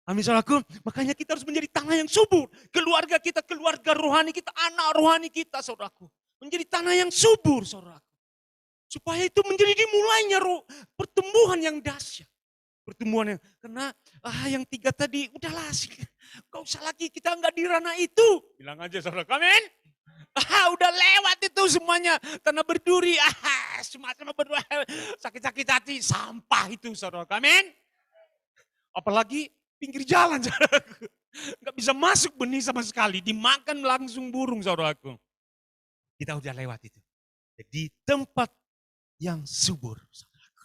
Amin saudaraku. Makanya kita harus menjadi tanah yang subur. Keluarga kita, keluarga rohani kita, anak rohani kita saudaraku. Menjadi tanah yang subur saudaraku. Supaya itu menjadi dimulainya pertumbuhan yang dahsyat. Pertumbuhan yang, karena yang 3 tadi udahlah gak usah lagi kita enggak di ranah itu. Bilang aja saudaraku, amin. Udah lewat itu semuanya. Tanah berduri, semacam berdua, sakit-sakit hati, sampah itu saudaraku, amin. Apalagi pinggir jalan saudaraku. Gak bisa masuk benih sama sekali, dimakan langsung burung saudaraku. Kita udah lewat itu. Jadi tempat yang subur saudaraku.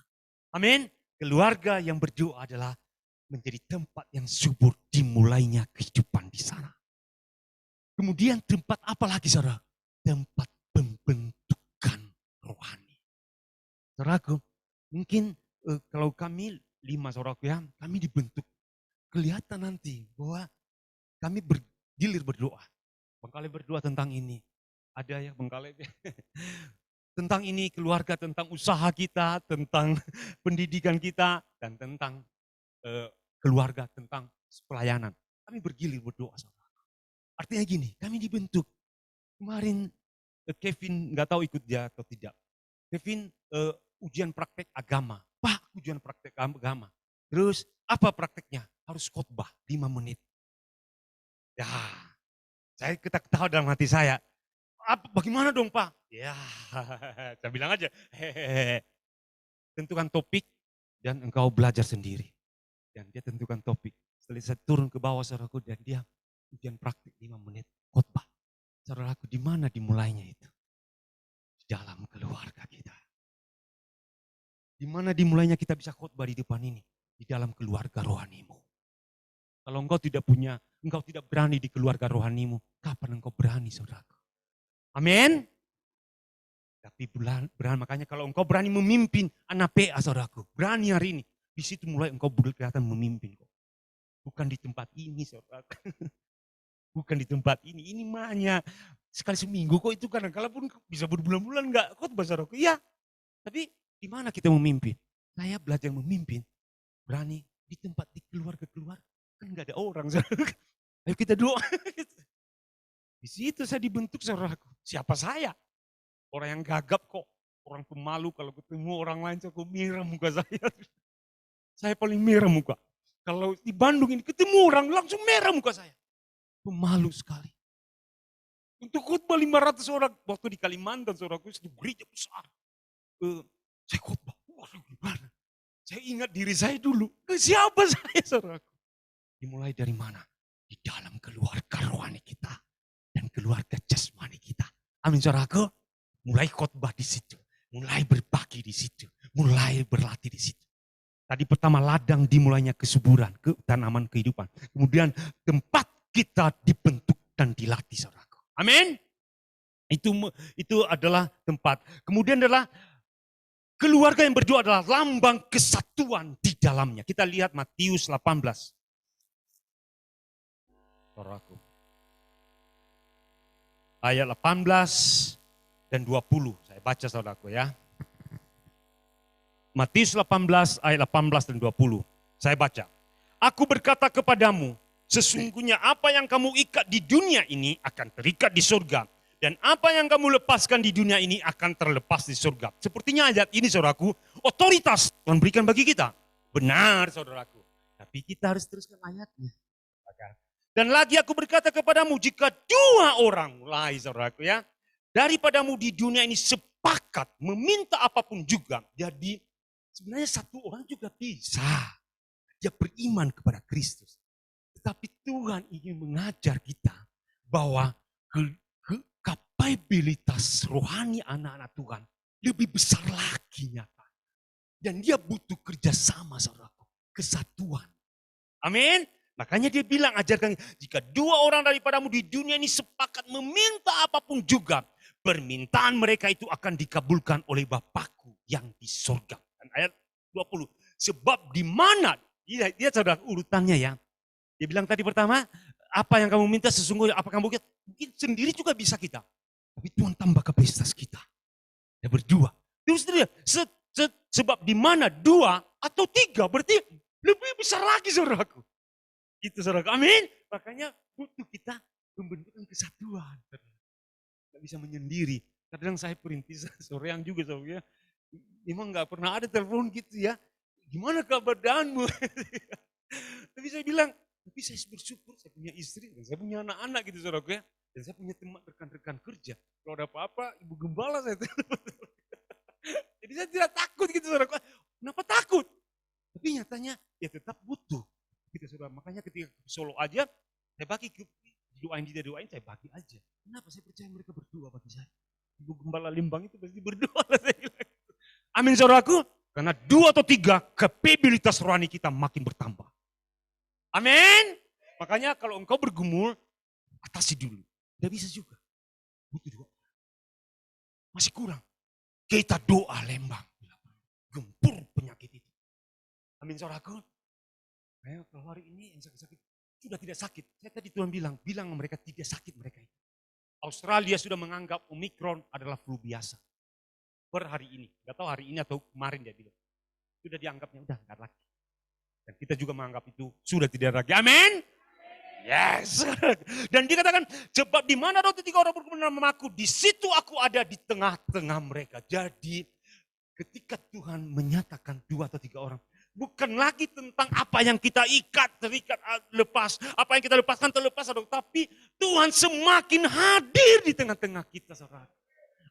Amin. Keluarga yang berdoa adalah menjadi tempat yang subur dimulainya kehidupan di sana. Kemudian tempat apa lagi saudara? Tempat pembentukan rohani. Saudaraku, mungkin kalau kami 5 saudaraku ya, kami dibentuk. Kelihatan nanti bahwa kami bergilir berdoa. Bang Kaleb berdoa tentang ini. Ada ya Bang Kaleb ya. Tentang ini keluarga, tentang usaha kita, tentang pendidikan kita, dan tentang keluarga, tentang pelayanan. Kami bergilir berdoa saudara. Artinya gini, kami dibentuk. Kemarin Kevin nggak tahu ikut dia atau tidak. Kevin ujian praktek agama. Pak, ujian praktek agama. Terus apa prakteknya? Harus khotbah 5 menit. Ya, saya ketawa dalam hati saya. Bagaimana dong Pak? Ya, saya bilang aja. Hehehe. Tentukan topik dan engkau belajar sendiri. Dan dia tentukan topik. Setelah saya turun ke bawah saudaraku dan dia ujian praktik 5 menit khotbah. Saudaraku, di mana dimulainya itu? Di dalam keluarga kita. Di mana dimulainya kita bisa khotbah di depan ini? Di dalam keluarga rohanimu. Kalau engkau tidak berani di keluarga rohanimu, kapan engkau berani, saudaraku? Amin. Tapi berani, makanya kalau engkau berani memimpin anak PA, saudaraku, berani hari ini. Di situ mulai engkau kelihatan memimpin kok. Bukan di tempat ini, saudaraku. Bukan di tempat ini mahnya sekali seminggu kok itu kadang-kala pun bisa berbulan-bulan enggak khotbah, saudaraku. Iya, tapi di mana kita memimpin? Saya belajar memimpin, berani di tempat di keluarga-keluarga. Kan enggak ada orang, saudaraku. Ayo kita doa. Di situ saya dibentuk, saudaraku. Siapa saya? Orang yang gagap kok, orang pemalu kalau ketemu orang lain saya kok merah muka saya. Saya paling merah muka. Kalau di Bandung ini ketemu orang langsung merah muka saya. Pemalu sekali. Untuk khotbah 500 orang, waktu di Kalimantan saudaraku, di gereja besar. Saya khotbah, waduh gimana? Saya ingat diri saya dulu, siapa saya saudaraku? Dimulai dari mana? Di dalam keluarga rohani kita dan keluarga jasmani kita. Amin saudaraku. Mulai khotbah di situ, mulai berbagi di situ, mulai berlatih di situ. Tadi pertama ladang dimulainya kesuburan, tanaman kehidupan. Kemudian tempat kita dibentuk dan dilatih, saudaraku. Amin. Itu adalah tempat. Kemudian adalah keluarga yang berdoa adalah lambang kesatuan di dalamnya. Kita lihat Matius 18. Saudaraku. Ayat 18 dan 20. Saya baca saudaraku ya. Matius 18 ayat 18 dan 20. Saya baca. Aku berkata kepadamu, sesungguhnya apa yang kamu ikat di dunia ini akan terikat di surga. Dan apa yang kamu lepaskan di dunia ini akan terlepas di surga. Sepertinya ayat ini saudaraku, otoritas Tuhan berikan bagi kita. Benar saudaraku. Tapi kita harus teruskan ayatnya. Dan lagi aku berkata kepadamu, jika dua orang, mulai saudaraku ya, daripadamu di dunia ini sepakat meminta apapun juga. Jadi sebenarnya satu orang juga bisa. Dia beriman kepada Kristus. Tetapi Tuhan ingin mengajar kita bahwa kapabilitas rohani anak-anak Tuhan lebih besar lagi nyata. Dan dia butuh kerjasama saudaraku. Kesatuan. Amin. Makanya dia bilang ajarkan, jika dua orang daripadamu di dunia ini sepakat meminta apapun juga, permintaan mereka itu akan dikabulkan oleh Bapakku yang di surga. Dan ayat 20, sebab di mana, dia saudara urutannya ya. Dia bilang tadi pertama, apa yang kamu minta sesungguhnya, apa kamu mungkin sendiri juga bisa kita. Tapi Tuhan tambah kapasitas kita. Ya berdua. Terus dia, sebab di mana dua atau tiga, berarti lebih besar lagi saudaraku. Itu saudaraku, amin. Makanya butuh kita membentukkan kesatuan. Gak bisa menyendiri. Kadang saya perintis soreang juga saudara. Memang gak pernah ada telepon gitu ya. Gimana keadaanmu? Tapi saya bilang, tapi saya bersyukur saya punya istri dan saya punya anak-anak gitu saudara ya. Dan saya punya teman rekan-rekan kerja. Kalau ada apa-apa, ibu gembala saya. Jadi saya tidak takut gitu saudara. Kenapa takut? Tapi nyatanya ya tetap butuh. Kita saudara, makanya ketika ke Solo aja, saya bagi doain dia doain, saya bagi aja. Kenapa? Saya percaya mereka berdoa bagi saya. Ibu Gembala Limbang itu pasti berdoa. Saya bilang. Amin saudaraku. Karena dua atau tiga, kapabilitas rohani kita makin bertambah. Amin. Makanya kalau engkau bergumul, atasi dulu. Tidak bisa juga. Butuh doa. Masih kurang. Kita doa Lembang. Gempur penyakit itu. Amin saudaraku. Kalau hari ini yang sakit-sakit, sudah tidak sakit. Saya tadi Tuhan bilang mereka tidak sakit mereka itu. Australia sudah menganggap Omikron adalah flu biasa. Per hari ini. Gak tahu hari ini atau kemarin dia bilang. Sudah dianggapnya, udah gak lagi. Dan kita juga menganggap itu sudah tidak lagi. Amin. Yes. Dan dikatakan, sebab di mana ada tiga orang berkumpul namaku, di situ aku ada di tengah-tengah mereka. Jadi ketika Tuhan menyatakan dua atau tiga orang, bukan lagi tentang apa yang kita ikat, terikat, lepas. Apa yang kita lepaskan terlepas. Tapi Tuhan semakin hadir di tengah-tengah kita. Saudara.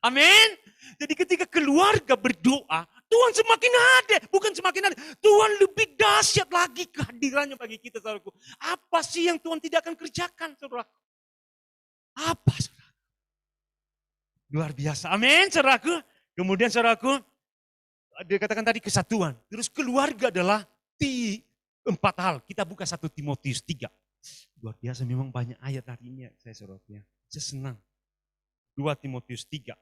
Amin. Jadi ketika keluarga berdoa, Tuhan semakin ada. Bukan semakin ada. Tuhan lebih dahsyat lagi kehadirannya bagi kita. Saudaraku. Apa sih yang Tuhan tidak akan kerjakan? Saudaraku? Apa saudaraku? Luar biasa. Amin saudaraku. Kemudian saudaraku, dia katakan tadi kesatuan. Terus keluarga adalah 4 hal. Kita buka 1 Timotius 3. Luar biasa memang banyak ayat hari ini saya saudara. Saya senang. 2 Timotius 3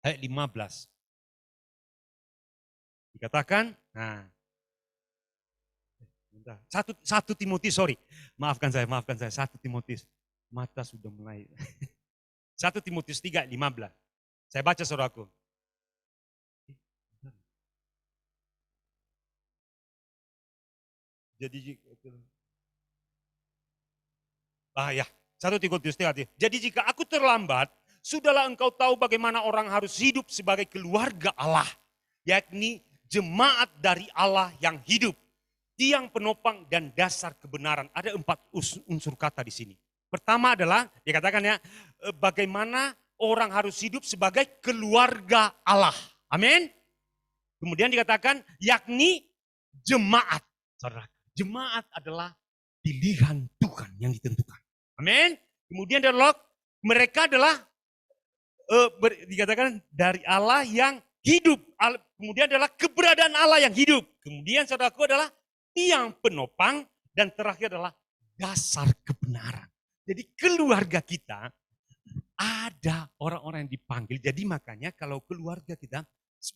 ayat 15. Dikatakan, nah, 1 Timotius, maafkan saya, 1 Timotius, mata sudah mulai. 1 Timotius 3 ayat 15. Saya baca saudaraku. Jadi, 1 Timotius 3. Jadi jika aku terlambat, sudahlah engkau tahu bagaimana orang harus hidup sebagai keluarga Allah, yakni jemaat dari Allah yang hidup, tiang penopang dan dasar kebenaran. Ada 4 unsur kata di sini. Pertama adalah, dikatakan ya, bagaimana orang harus hidup sebagai keluarga Allah. Amin. Kemudian dikatakan, yakni jemaat. Saudara, jemaat adalah pilihan Tuhan yang ditentukan. Amin. Kemudian adalah mereka adalah dikatakan dari Allah yang hidup. Kemudian adalah keberadaan Allah yang hidup. Kemudian saudaraku adalah tiang penopang. Dan terakhir adalah dasar kebenaran. Jadi keluarga kita ada orang-orang yang dipanggil. Jadi makanya kalau keluarga kita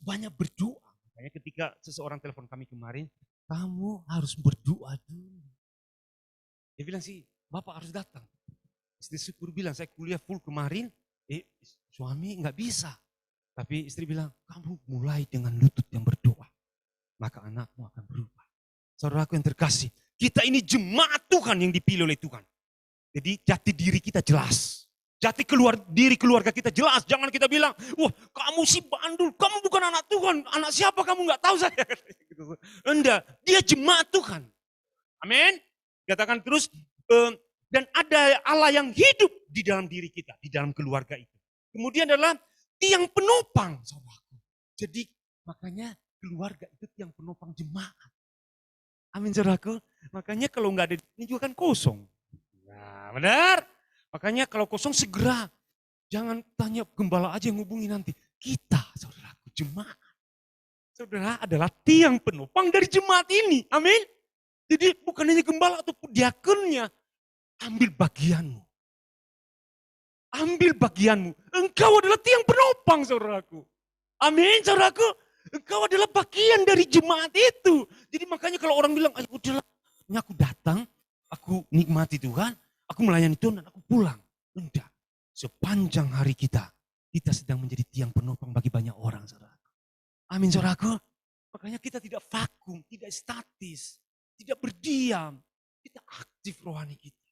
banyak berdoa. Makanya ketika seseorang telepon kami kemarin, kamu harus berdoa dulu. Dia bilang sih, Bapak harus datang. Istri syukur bilang, saya kuliah full kemarin, suami nggak bisa. Tapi istri bilang, kamu mulai dengan lutut yang berdoa. Maka anakmu akan berubah. Saudaraku yang terkasih, kita ini jemaat Tuhan yang dipilih oleh Tuhan. Jadi jati diri kita jelas. Jati diri keluarga kita jelas. Jangan kita bilang, wah kamu si bandul, kamu bukan anak Tuhan. Anak siapa kamu nggak tahu saya. Enggak, dia jemaat Tuhan. Amin. Katakan terus, dan ada Allah yang hidup di dalam diri kita, di dalam keluarga itu. Kemudian adalah tiang penopang, saudaraku. Jadi makanya keluarga itu tiang penopang jemaat. Amin, saudaraku. Makanya kalau nggak ada ini juga kan kosong. Nah, benar. Makanya kalau kosong segera, jangan tanya gembala aja yang hubungi nanti. Kita, saudaraku, jemaat. Saudara adalah tiang penopang dari jemaat ini. Amin. Jadi bukan hanya gembala atau diakonnya. Ambil bagianmu. Ambil bagianmu. Engkau adalah tiang penopang, saudaraku. Amin, saudaraku. Engkau adalah bagian dari jemaat itu. Jadi makanya kalau orang bilang, ayo udahlah, ini aku datang, aku nikmati Tuhan, aku melayani Tuhan dan aku pulang. Enggak. Sepanjang hari kita sedang menjadi tiang penopang bagi banyak orang, saudaraku. Amin, saudaraku. Makanya kita tidak vakum, tidak statis, tidak berdiam. Kita aktif rohani kita.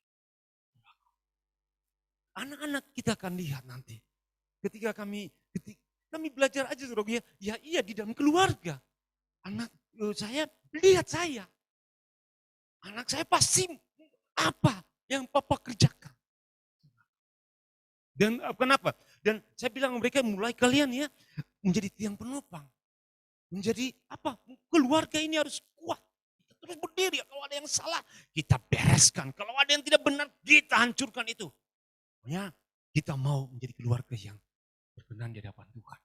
Anak-anak kita akan lihat nanti. Ketika kami belajar aja, saudara, ya iya di dalam keluarga. Anak saya lihat saya. Anak saya pasti apa yang papa kerjakan. Dan kenapa? Dan saya bilang mereka mulai kalian ya menjadi tiang penopang. Menjadi apa? Keluarga ini harus kuat. Kita terus berdiri. Kalau ada yang salah, kita bereskan. Kalau ada yang tidak benar, kita hancurkan itu. Pokoknya kita mau menjadi keluarga yang berkenan di hadapan Tuhan.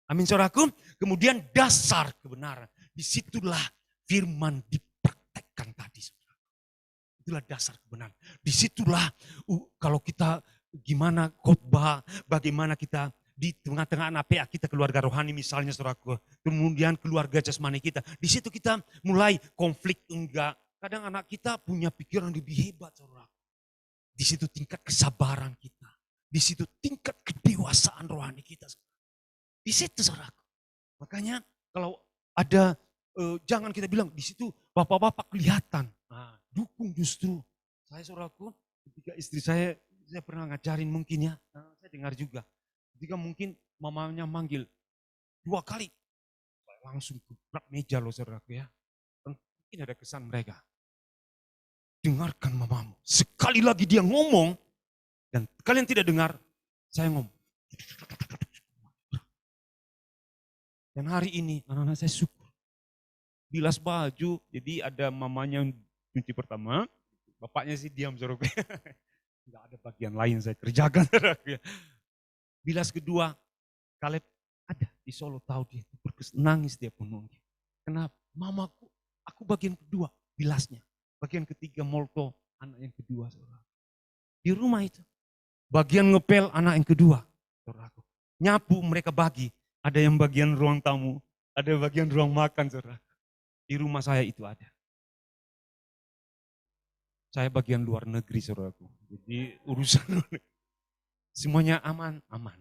Amin, saudaraku. Kemudian dasar kebenaran. Disitulah firman dipraktekkan tadi, saudara. Itulah dasar kebenaran. Disitulah kalau kita gimana khotbah, bagaimana kita di tengah-tengah anak PA kita, keluarga rohani misalnya, saudaraku. Kemudian keluarga jasmani kita. Di situ kita mulai konflik enggak. Kadang anak kita punya pikiran lebih hebat, saudara. Di situ tingkat kesabaran kita. Di situ tingkat kedewasaan rohani kita. Di situ, saudaraku. Makanya kalau ada, jangan kita bilang di situ bapak-bapak kelihatan. Nah, dukung justru. Saya, saudaraku, ketika istri saya pernah ngajarin mungkin ya. Nah, saya dengar juga. Ketika mungkin mamanya manggil 2 kali. Saya langsung gebrak meja loh, saudaraku ya. Mungkin ada kesan mereka. Dengarkan mamamu. Sekali lagi dia ngomong, dan kalian tidak dengar, saya ngomong. Dan hari ini anak-anak saya syukur. Bilas baju, jadi ada mamanya yang cuci pertama, bapaknya sih diam, saudara. Enggak ada bagian lain saya kerjakan. Bilas kedua, Kaleb ada di Solo, tahu dia berkesan. Terus nangis dia pun nunggu. Kenapa? Mamaku, aku bagian kedua, bilasnya. Bagian ketiga molto, anak yang kedua. Saudara. Di rumah itu. Bagian ngepel, anak yang kedua. Saudaraku. Nyapu mereka bagi. Ada yang bagian ruang tamu, ada yang bagian ruang makan. Saudara. Di rumah saya itu ada. Saya bagian luar negeri, saudaraku. Jadi urusan semuanya aman, aman.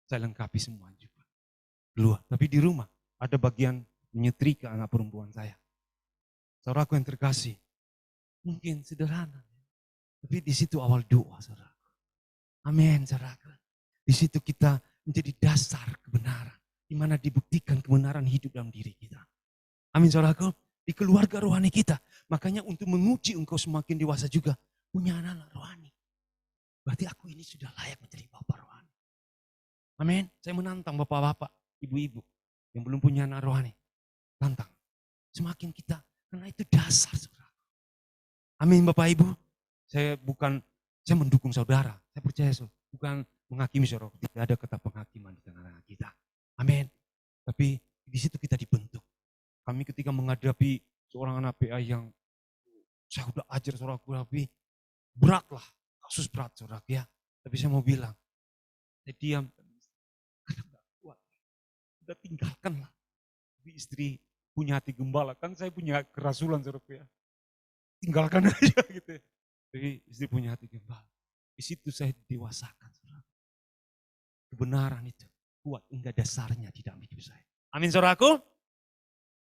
Saya lengkapi semua juga. Keluar, tapi di rumah ada bagian menyetrika anak perempuan saya. Saudaraku yang terkasih, mungkin sederhana. Tapi di situ awal doa, saudaraku. Amin, saudaraku. Di situ kita menjadi dasar kebenaran. Di mana dibuktikan kebenaran hidup dalam diri kita. Amin, saudaraku. Di keluarga rohani kita. Makanya untuk menguji engkau semakin dewasa juga. Punya anak-anak rohani. Berarti aku ini sudah layak menjadi bapak rohani. Amin. Saya menantang bapak-bapak, ibu-ibu yang belum punya anak rohani. Tantang. Semakin kita, karena itu dasar saudara. Amin Bapak Ibu. Saya mendukung saudara. Saya percaya bukan menghakimi saudara. Tidak ada kata penghakiman di tengah-tengah kita. Amin. Tapi di situ kita dibentuk. Kami ketika menghadapi seorang anak PA yang saya udah ajar saudaraku, tapi berat lah. Kasus berat saudaraku ya. Tapi saya mau bilang, saya diam. Karena gak kuat. Udah tinggalkan lah. Tapi istri punya hati gembala. Kan saya punya kerasulan saudaraku ya. Tinggalkan aja gitu ya. Tapi istri punya hati gembala. Di situ saya dewasakan saudaraku. Kebenaran itu kuat hingga dasarnya di dalam hidup saya. Amin saudaraku.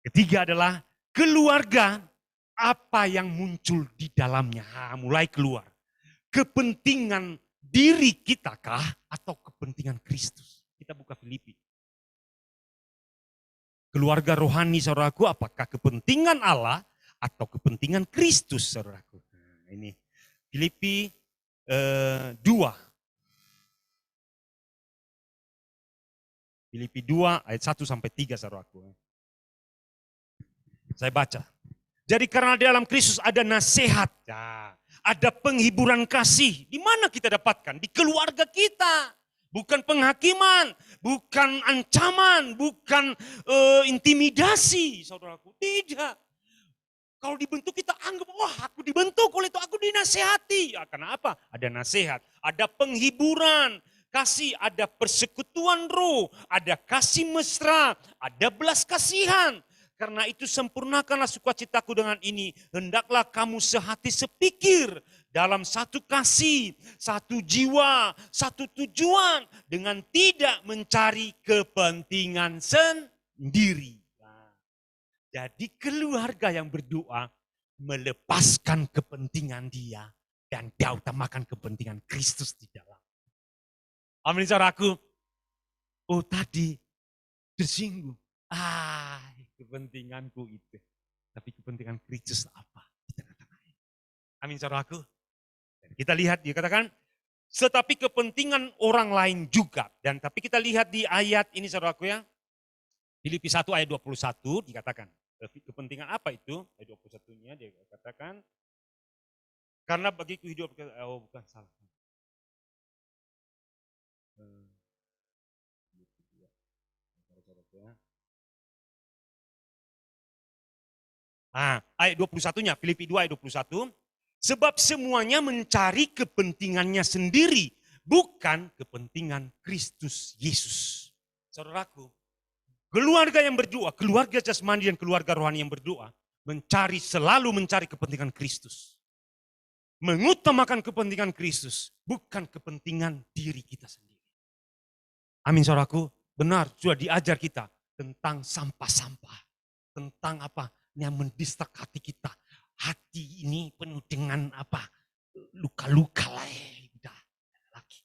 Ketiga adalah keluarga, apa yang muncul di dalamnya. Mulai keluar. Kepentingan diri kita kah atau kepentingan Kristus? Kita buka Filipi. Keluarga rohani saudaraku, apakah kepentingan Allah atau kepentingan Kristus saudaraku? Nah, ini Filipi 2. Filipi 2 ayat 1 sampai 3 saudaraku. Saya baca. Jadi karena di dalam Kristus ada nasihat, ada penghiburan kasih. Di mana kita dapatkan? Di keluarga kita. Bukan penghakiman, bukan ancaman, bukan intimidasi, saudaraku. Tidak. Kalau dibentuk kita anggap, wah aku dibentuk, oleh itu aku dinasehati. Ya, kenapa? Ada nasihat, ada penghiburan, kasih, ada persekutuan roh, ada kasih mesra, ada belas kasihan. Karena itu sempurnakanlah sukacitaku dengan ini. Hendaklah kamu sehati sepikir dalam satu kasih, satu jiwa, satu tujuan. Dengan tidak mencari kepentingan sendiri. Nah, jadi keluarga yang berdoa melepaskan kepentingan dia. Dan dia utamakan kepentingan Kristus di dalam. Amin saudaraku. Oh tadi tersinggung. Kepentinganku itu. Tapi kepentingan Kristus apa di tengah-tengah ini? Amin saudaraku. Kita lihat dia katakan, tetapi kepentingan orang lain juga. Dan tapi kita lihat di ayat ini saudaraku ya. Filipi 1 ayat 21 dikatakan. Kepentingan apa itu? Ayat 21-nya dia katakan. Karena bagiku hidup, oh bukan salah. Ayat 21-nya, Filipi 2 ayat 21. Sebab semuanya mencari kepentingannya sendiri, bukan kepentingan Kristus Yesus. Saudaraku, keluarga yang berdoa, keluarga jasmani dan keluarga rohani yang berdoa, selalu mencari kepentingan Kristus. Mengutamakan kepentingan Kristus, bukan kepentingan diri kita sendiri. Amin saudaraku, benar sudah diajar kita tentang sampah-sampah. Tentang apa? Yang mendistrak hati kita. Hati ini penuh dengan apa? Luka-luka lah. Lagi.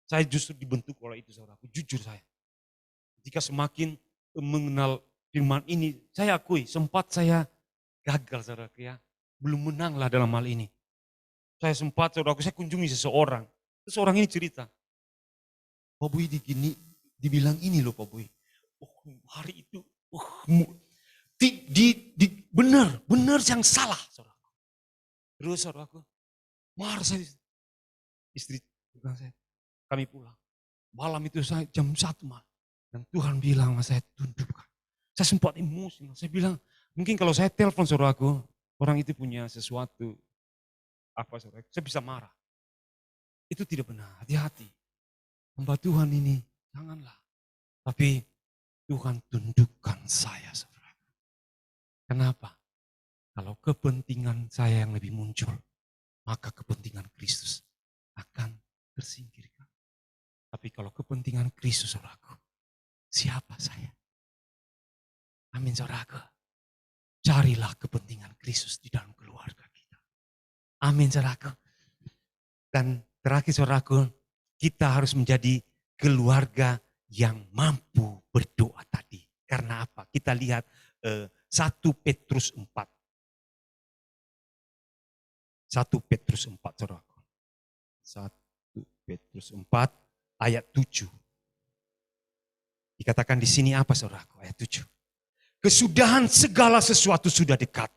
Saya justru dibentuk oleh itu saudaraku. Jujur saya. Ketika semakin mengenal firman ini, saya akui sempat saya gagal saudaraku ya. Belum menanglah dalam hal ini. Saya sempat saudaraku, saya kunjungi seseorang. Seseorang ini cerita. Pak Bui dibilang ini loh Pak Bui. Oh hari itu. Benar yang salah, saudaraku. Terus saudaraku, marah saya, istri saya, kami pulang. Malam itu saya jam 1 malam. Dan Tuhan bilang sama saya, tundukkan. Saya sempat emosi. Saya bilang, mungkin kalau saya telepon saudaraku, orang itu punya sesuatu, apa saudara, saya bisa marah. Itu tidak benar, hati-hati. Hamba Tuhan ini, janganlah. Tapi Tuhan tundukkan saya, saudara. Kenapa? Kalau kepentingan saya yang lebih muncul, maka kepentingan Kristus akan tersingkirkan. Tapi kalau kepentingan Kristus, saudaraku, siapa saya? Amin, saudaraku. Carilah kepentingan Kristus di dalam keluarga kita. Amin, saudaraku. Dan terakhir, saudaraku, kita harus menjadi keluarga yang mampu berdoa tadi. Karena apa? Kita lihat 1 Petrus 4. 1 Petrus 4, saudaraku. 1 Petrus 4 ayat 7. Dikatakan di sini apa, saudaraku? Ayat 7. Kesudahan segala sesuatu sudah dekat.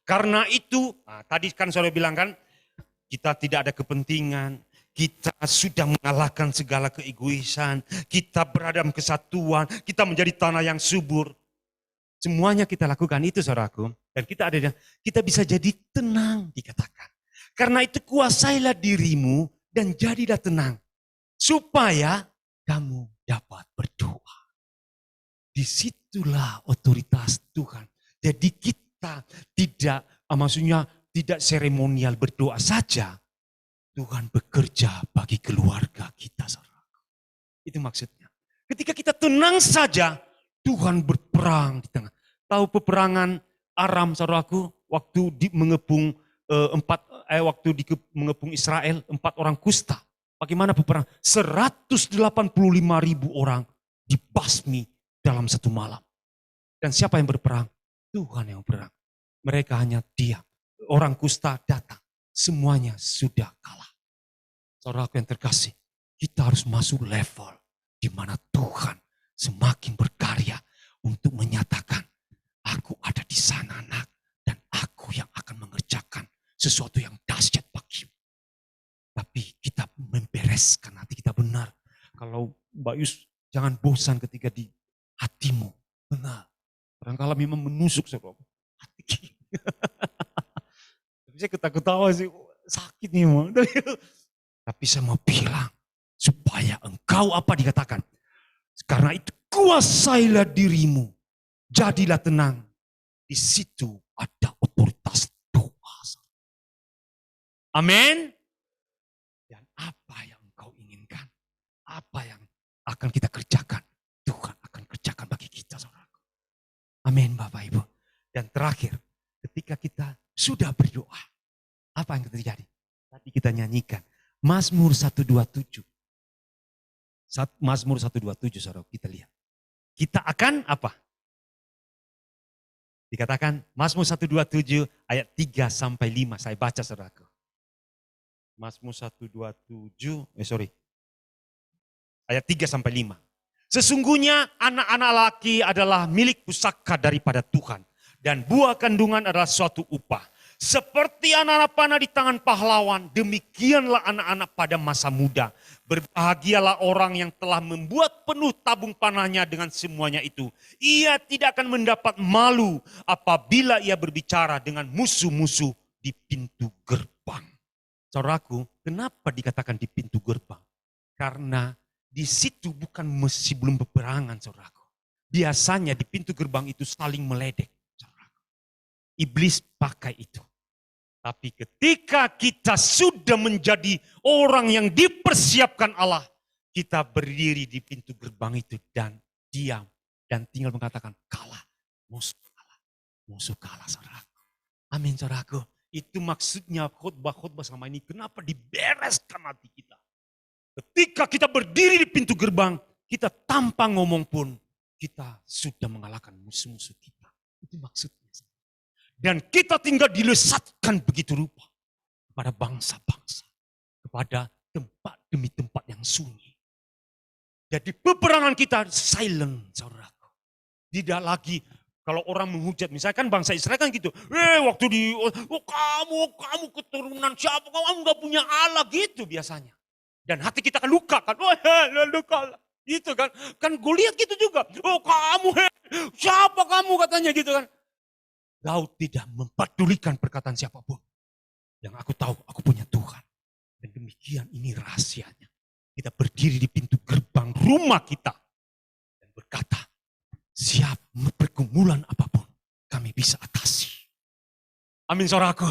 Karena itu, tadi kan saudara bilang kan, kita tidak ada kepentingan, kita sudah mengalahkan segala keegoisan, kita berada dalam kesatuan, kita menjadi tanah yang subur. Semuanya kita lakukan itu, saudaraku. Dan kita bisa jadi tenang, dikatakan. Karena itu kuasailah dirimu dan jadilah tenang. Supaya kamu dapat berdoa. Disitulah otoritas Tuhan. Jadi kita tidak seremonial berdoa saja. Tuhan bekerja bagi keluarga kita, saudara. Itu maksudnya. Ketika kita tenang saja, Tuhan berperang di tengah. Tahu peperangan Aram, saudaraku, waktu mengepung mengepung Israel, 4 orang kusta. Bagaimana peperangan? 185.000 orang dibasmi dalam satu malam. Dan siapa yang berperang? Tuhan yang berperang. Mereka hanya diam. Orang kusta datang. Semuanya sudah kalah. Saudaraku yang terkasih, kita harus masuk level di mana Tuhan semakin berkarya untuk menyatakan, aku ada di sana, nak, dan aku yang akan mengerjakan sesuatu yang dahsyat bagimu. Tapi kita membereskan hati kita benar. Kalau Mbak Yus, jangan bosan ketika di hatimu. Benar. Barangkali memang menusuk saudara. Hati. Tapi saya ketawa sih, sakit nih. Tapi saya mau bilang, supaya engkau apa dikatakan. Karena itu kuasailah dirimu. Jadilah tenang. Di situ ada otoritas doa. Amin. Dan apa yang engkau inginkan. Apa yang akan kita kerjakan. Tuhan akan kerjakan bagi kita, saudara. Amin, Bapak Ibu. Dan terakhir, ketika kita sudah berdoa, apa yang terjadi? Tadi kita nyanyikan Mazmur 127. Mazmur 127, saudara, kita lihat. Kita akan apa? Dikatakan Mazmur 127 ayat 3 sampai 5. Saya baca, saudaraku. Mazmur 127, ayat 3 sampai 5. Sesungguhnya anak-anak laki adalah milik pusaka daripada Tuhan. Dan buah kandungan adalah suatu upah. Seperti anak-anak panah di tangan pahlawan, demikianlah anak-anak pada masa muda. Berbahagialah orang yang telah membuat penuh tabung panahnya dengan semuanya itu. Ia tidak akan mendapat malu apabila ia berbicara dengan musuh-musuh di pintu gerbang. Saudaraku, kenapa dikatakan di pintu gerbang? Karena di situ bukan sebelum peperangan, saudaraku. Biasanya di pintu gerbang itu saling meledek, saudaraku. Iblis pakai itu. Tapi ketika kita sudah menjadi orang yang dipersiapkan Allah, kita berdiri di pintu gerbang itu dan diam. Dan tinggal mengatakan kalah, musuh kalah, saudaraku. Amin, saudaraku. Itu maksudnya khotbah-khotbah sama ini. Kenapa dibereskan hati kita? Ketika kita berdiri di pintu gerbang, kita tanpa ngomong pun, kita sudah mengalahkan musuh-musuh kita. Itu maksudnya. Dan kita tinggal dilesatkan begitu rupa kepada bangsa-bangsa. Kepada tempat demi tempat yang sunyi. Jadi peperangan kita silent, saudaraku. Tidak lagi kalau orang menghujat, misalkan bangsa Israel kan gitu. Waktu kamu keturunan siapa, kamu gak punya Allah gitu biasanya. Dan hati kita kan luka kan, luka gitu kan. Kan Goliat gitu juga, kamu Siapa kamu katanya gitu kan. Daud tidak mempedulikan perkataan siapapun. Yang aku tahu, aku punya Tuhan. Dan demikian ini rahasianya. Kita berdiri di pintu gerbang rumah kita. Dan berkata, siap pergumulan apapun kami bisa atasi. Amin saudaraku.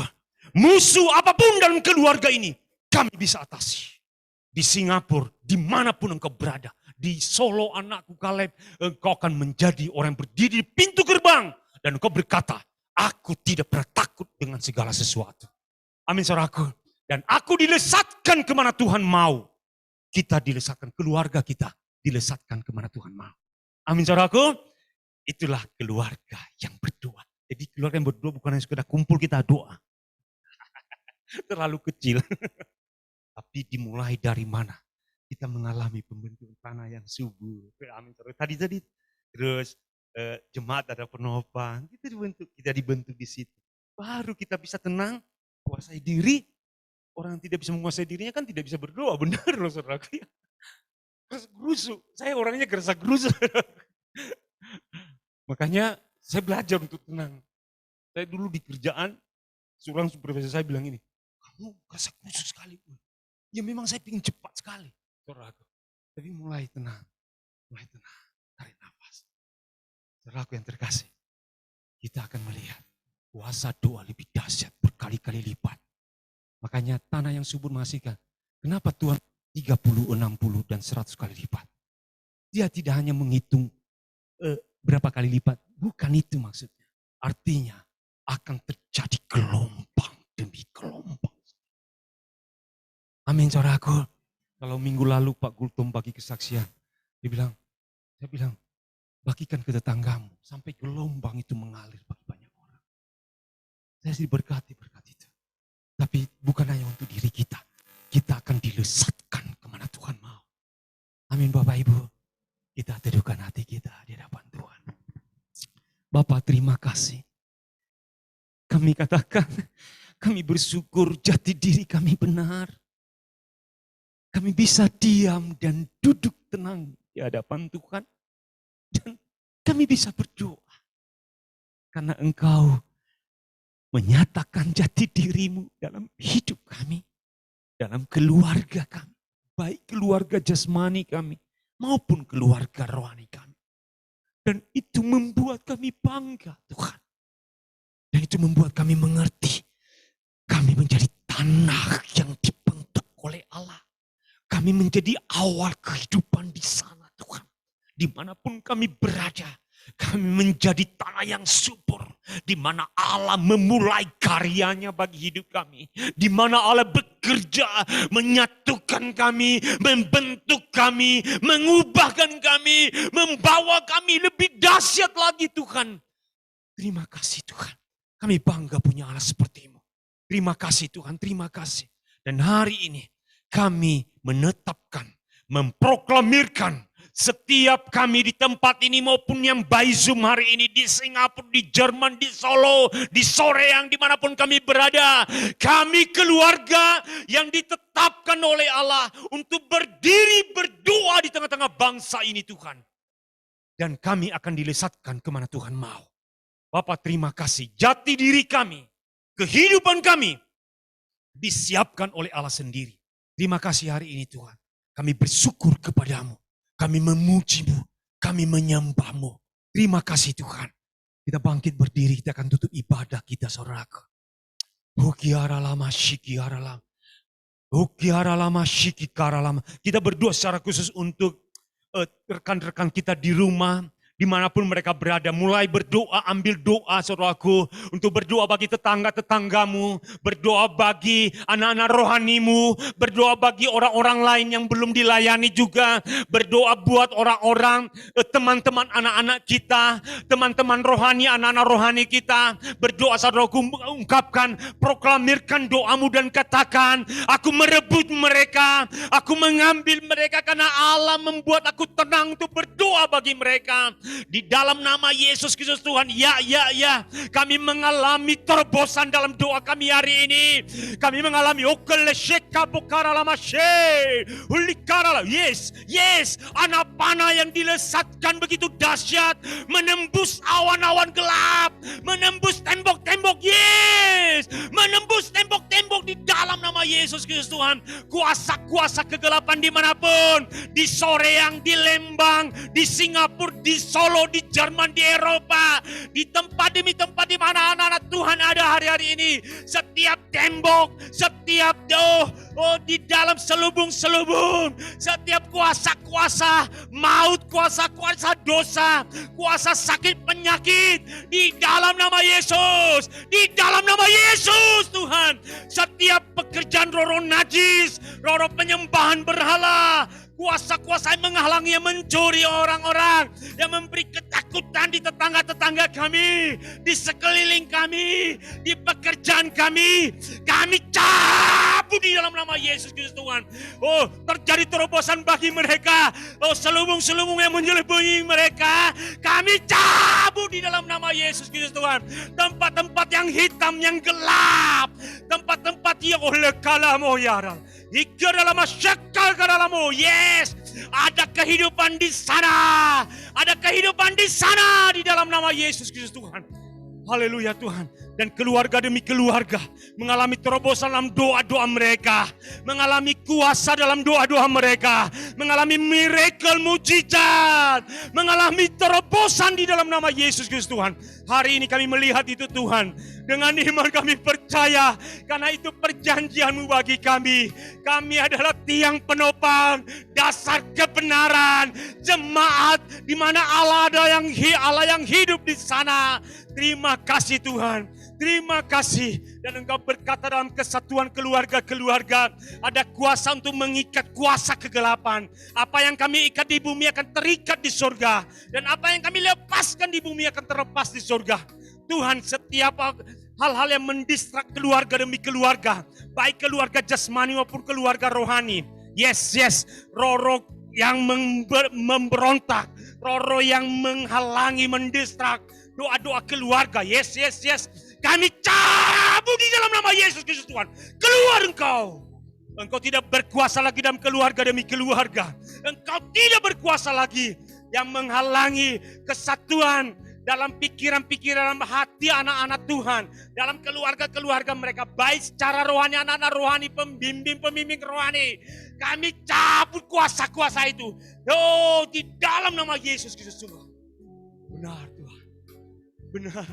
Musuh apapun dalam keluarga ini kami bisa atasi. Di Singapura, dimanapun engkau berada. Di Solo anakku Kaleb, engkau akan menjadi orang yang berdiri di pintu gerbang. Dan engkau berkata, aku tidak pernah takut dengan segala sesuatu. Amin saudaraku. Dan aku dilesatkan kemana Tuhan mau. Kita dilesatkan, keluarga kita dilesatkan kemana Tuhan mau. Amin saudaraku. Itulah keluarga yang berdoa. Jadi keluarga yang berdoa bukan hanya sekedar kumpul kita doa. Terlalu kecil. Tapi dimulai dari mana? Kita mengalami pembentukan tanah yang subur. Amin saudara. Tadi terus jemaat ada penopang. Kita dibentuk di situ. Baru kita bisa tenang, kuasai diri. Orang yang tidak bisa menguasai dirinya kan tidak bisa berdoa. Benar loh saudara. Gerusu. Saya orangnya gerasa gerusu. Makanya saya belajar untuk tenang. Saya dulu di kerjaan, seorang supervisor saya bilang ini, kamu gerasa gerusu sekali. Ya memang saya ingin cepat sekali. Saudaraku. Tapi mulai tenang. Tarik nafas. Saudaraku yang terkasih. Kita akan melihat kuasa doa lebih dahsyat berkali-kali lipat. Makanya tanah yang subur menghasilkan. Kenapa Tuhan 30, 60 dan 100 kali lipat? Dia tidak hanya menghitung berapa kali lipat. Bukan itu maksudnya. Artinya akan terjadi gelombang demi gelombang. Amin saudaraku. Kalau minggu lalu Pak Gultom bagi kesaksian. Saya bilang, bagikan ke tetanggamu. Sampai gelombang itu mengalir bagi banyak orang. Saya diberkati berkat itu. Tapi bukan hanya untuk diri kita. Kita akan dilesatkan kemana Tuhan mau. Amin Bapak Ibu. Kita teduhkan hati kita di hadapan Tuhan. Bapak terima kasih. Kami katakan, kami bersyukur jati diri kami benar. Kami bisa diam dan duduk tenang di hadapan Tuhan. Dan kami bisa berdoa. Karena Engkau menyatakan jati dirimu dalam hidup kami. Dalam keluarga kami. Baik keluarga jasmani kami maupun keluarga rohani kami. Dan itu membuat kami bangga Tuhan. Dan itu membuat kami mengerti. Kami menjadi tanah yang dibentuk oleh Allah. Kami menjadi awal kehidupan di sana Tuhan. Dimanapun kami berada. Kami menjadi tanah yang subur. Di mana Allah memulai karyanya bagi hidup kami. Di mana Allah bekerja menyatukan kami, membentuk kami, mengubahkan kami, membawa kami lebih dahsyat lagi Tuhan. Terima kasih Tuhan. Kami bangga punya Allah seperti-Mu. Terima kasih Tuhan, terima kasih. Dan hari ini kami menetapkan, memproklamirkan setiap kami di tempat ini maupun yang by Zoom hari ini di Singapura, di Jerman, di Solo, di Soreang, dimanapun kami berada. Kami keluarga yang ditetapkan oleh Allah untuk berdiri berdoa di tengah-tengah bangsa ini Tuhan. Dan kami akan dilesatkan kemana Tuhan mau. Bapak terima kasih, jati diri kami, kehidupan kami disiapkan oleh Allah sendiri. Terima kasih hari ini Tuhan. Kami bersyukur kepadamu. Kami memuji-Mu, kami menyembah-Mu. Terima kasih Tuhan. Kita bangkit berdiri, kita akan tutup ibadah kita saudaraku. Kita berdoa secara khusus untuk rekan-rekan kita di rumah. Dimanapun mereka berada, mulai berdoa, ambil doa saudaraku. Untuk berdoa bagi tetangga-tetanggamu. Berdoa bagi anak-anak rohanimu. Berdoa bagi orang-orang lain yang belum dilayani juga. Berdoa buat orang-orang, teman-teman anak-anak kita. Teman-teman rohani, anak-anak rohani kita. Berdoa saudaraku, ungkapkan, proklamirkan doamu dan katakan, aku merebut mereka. Aku mengambil mereka karena Allah membuat aku tenang untuk berdoa bagi mereka. Di dalam nama Yesus Kristus Tuhan, ya. Kami mengalami terobosan dalam doa kami hari ini. Kami mengalami yes, anak panah yang dilesatkan begitu dahsyat dahsyat, menembus awan-awan gelap, menembus tembok-tembok, yes, menembus tembok-tembok di dalam nama Yesus Kristus Tuhan. Kuasa-kuasa kegelapan dimanapun, di Soreang, di Lembang, di Singapura, di Solo, di Jerman, di Eropa, di tempat demi tempat di mana anak-anak Tuhan ada hari-hari ini. Setiap tembok, setiap di dalam selubung-selubung, setiap kuasa-kuasa maut, kuasa-kuasa dosa, kuasa sakit penyakit, di dalam nama Yesus, di dalam nama Yesus Tuhan. Setiap pekerjaan roh-roh najis, roh-roh penyembahan berhala, kuasa-kuasa yang menghalangi, yang mencuri orang-orang, yang memberi ketakutan di tetangga-tetangga kami, di sekeliling kami, di pekerjaan kami cabut di dalam nama Yesus Kristus Tuhan. Oh, terjadi terobosan bagi mereka. Oh, selubung-selubung yang menyelubungi mereka, kami cabut di dalam nama Yesus Kristus Tuhan. Tempat-tempat yang hitam, yang gelap, tempat-tempat yang oleh kalamo yaral. Ika dalam masyakal ke dalammu. Yes. Ada kehidupan di sana. Ada kehidupan di sana di dalam nama Yesus Kristus Tuhan. Haleluya Tuhan. Dan keluarga demi keluarga mengalami terobosan dalam doa-doa mereka. Mengalami kuasa dalam doa-doa mereka. Mengalami miracle, mujizat. Mengalami terobosan di dalam nama Yesus Kristus Tuhan. Hari ini kami melihat itu Tuhan. Dengan iman kami percaya, karena itu perjanjian-Mu bagi kami. Kami adalah tiang penopang, dasar kebenaran, jemaat di mana Allah yang hidup di sana. Terima kasih Tuhan. Terima kasih. Dan Engkau berkata dalam kesatuan keluarga-keluarga, ada kuasa untuk mengikat kuasa kegelapan. Apa yang kami ikat di bumi akan terikat di surga. Dan apa yang kami lepaskan di bumi akan terlepas di surga. Tuhan, setiap hal-hal yang mendistrak keluarga demi keluarga, baik keluarga jasmani maupun keluarga rohani. Yes, roh-roh yang memberontak, roh-roh yang menghalangi, mendistrak doa-doa keluarga. Yes. Kami cabut di dalam nama Yesus Kristus Tuhan. Keluar engkau. Engkau tidak berkuasa lagi dalam keluarga demi keluarga. Engkau tidak berkuasa lagi yang menghalangi kesatuan dalam pikiran-pikiran, dalam hati anak-anak Tuhan, dalam keluarga-keluarga mereka, baik secara rohani, anak-anak rohani, pembimbing rohani. Kami cabut kuasa-kuasa itu. Oh, di dalam nama Yesus Kristus Tuhan. Benar Tuhan. Benar.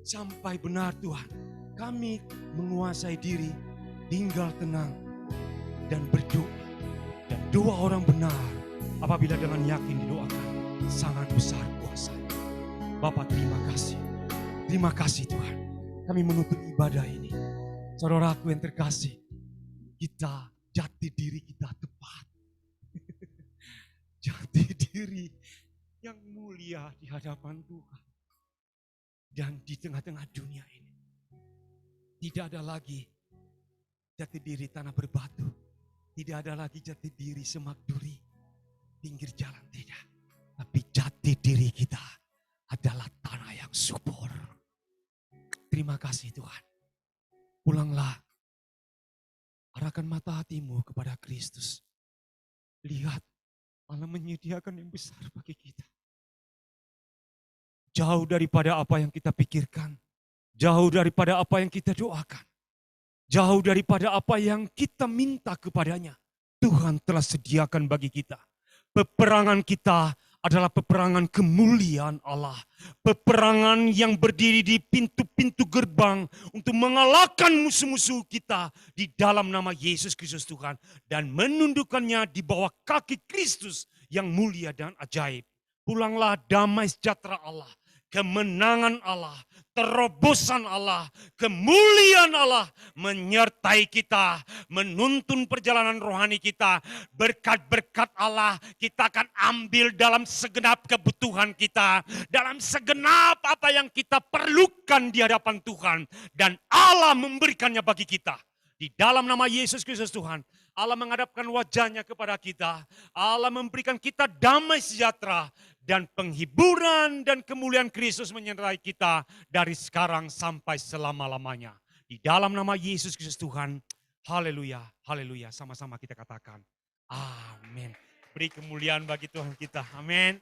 Sampai benar Tuhan. Kami menguasai diri, tinggal tenang dan berdoa. Dan doa orang benar apabila dengan yakin didoakan, sangat besar kuasa. Bapak terima kasih. Terima kasih Tuhan. Kami menutup ibadah ini. Saudaraku yang terkasih, kita jati diri kita tepat. Jati diri yang mulia di hadapan Tuhan. Dan di tengah-tengah dunia ini. Tidak ada lagi jati diri tanah berbatu. Tidak ada lagi jati diri semak duri. Pinggir jalan tidak. Tapi jati diri kita adalah tanah yang subur. Terima kasih Tuhan. Pulanglah. Arahkan mata hatimu kepada Kristus. Lihat, Allah menyediakan yang besar bagi kita. Jauh daripada apa yang kita pikirkan. Jauh daripada apa yang kita doakan. Jauh daripada apa yang kita minta kepadanya. Tuhan telah sediakan bagi kita. Peperangan kita adalah peperangan kemuliaan Allah. Peperangan yang berdiri di pintu-pintu gerbang untuk mengalahkan musuh-musuh kita di dalam nama Yesus Kristus Tuhan. Dan menundukkannya di bawah kaki Kristus yang mulia dan ajaib. Pulanglah damai sejahtera Allah, kemenangan Allah, terobosan Allah, kemuliaan Allah menyertai kita, menuntun perjalanan rohani kita. Berkat-berkat Allah kita akan ambil dalam segenap kebutuhan kita, dalam segenap apa yang kita perlukan di hadapan Tuhan. Dan Allah memberikannya bagi kita. Di dalam nama Yesus Kristus Tuhan, Allah menghadapkan wajahnya kepada kita. Allah memberikan kita damai sejahtera dan penghiburan dan kemuliaan Kristus menyertai kita dari sekarang sampai selama-lamanya. Di dalam nama Yesus Kristus Tuhan, haleluya, haleluya. Sama-sama kita katakan, amin. Beri kemuliaan bagi Tuhan kita, amin.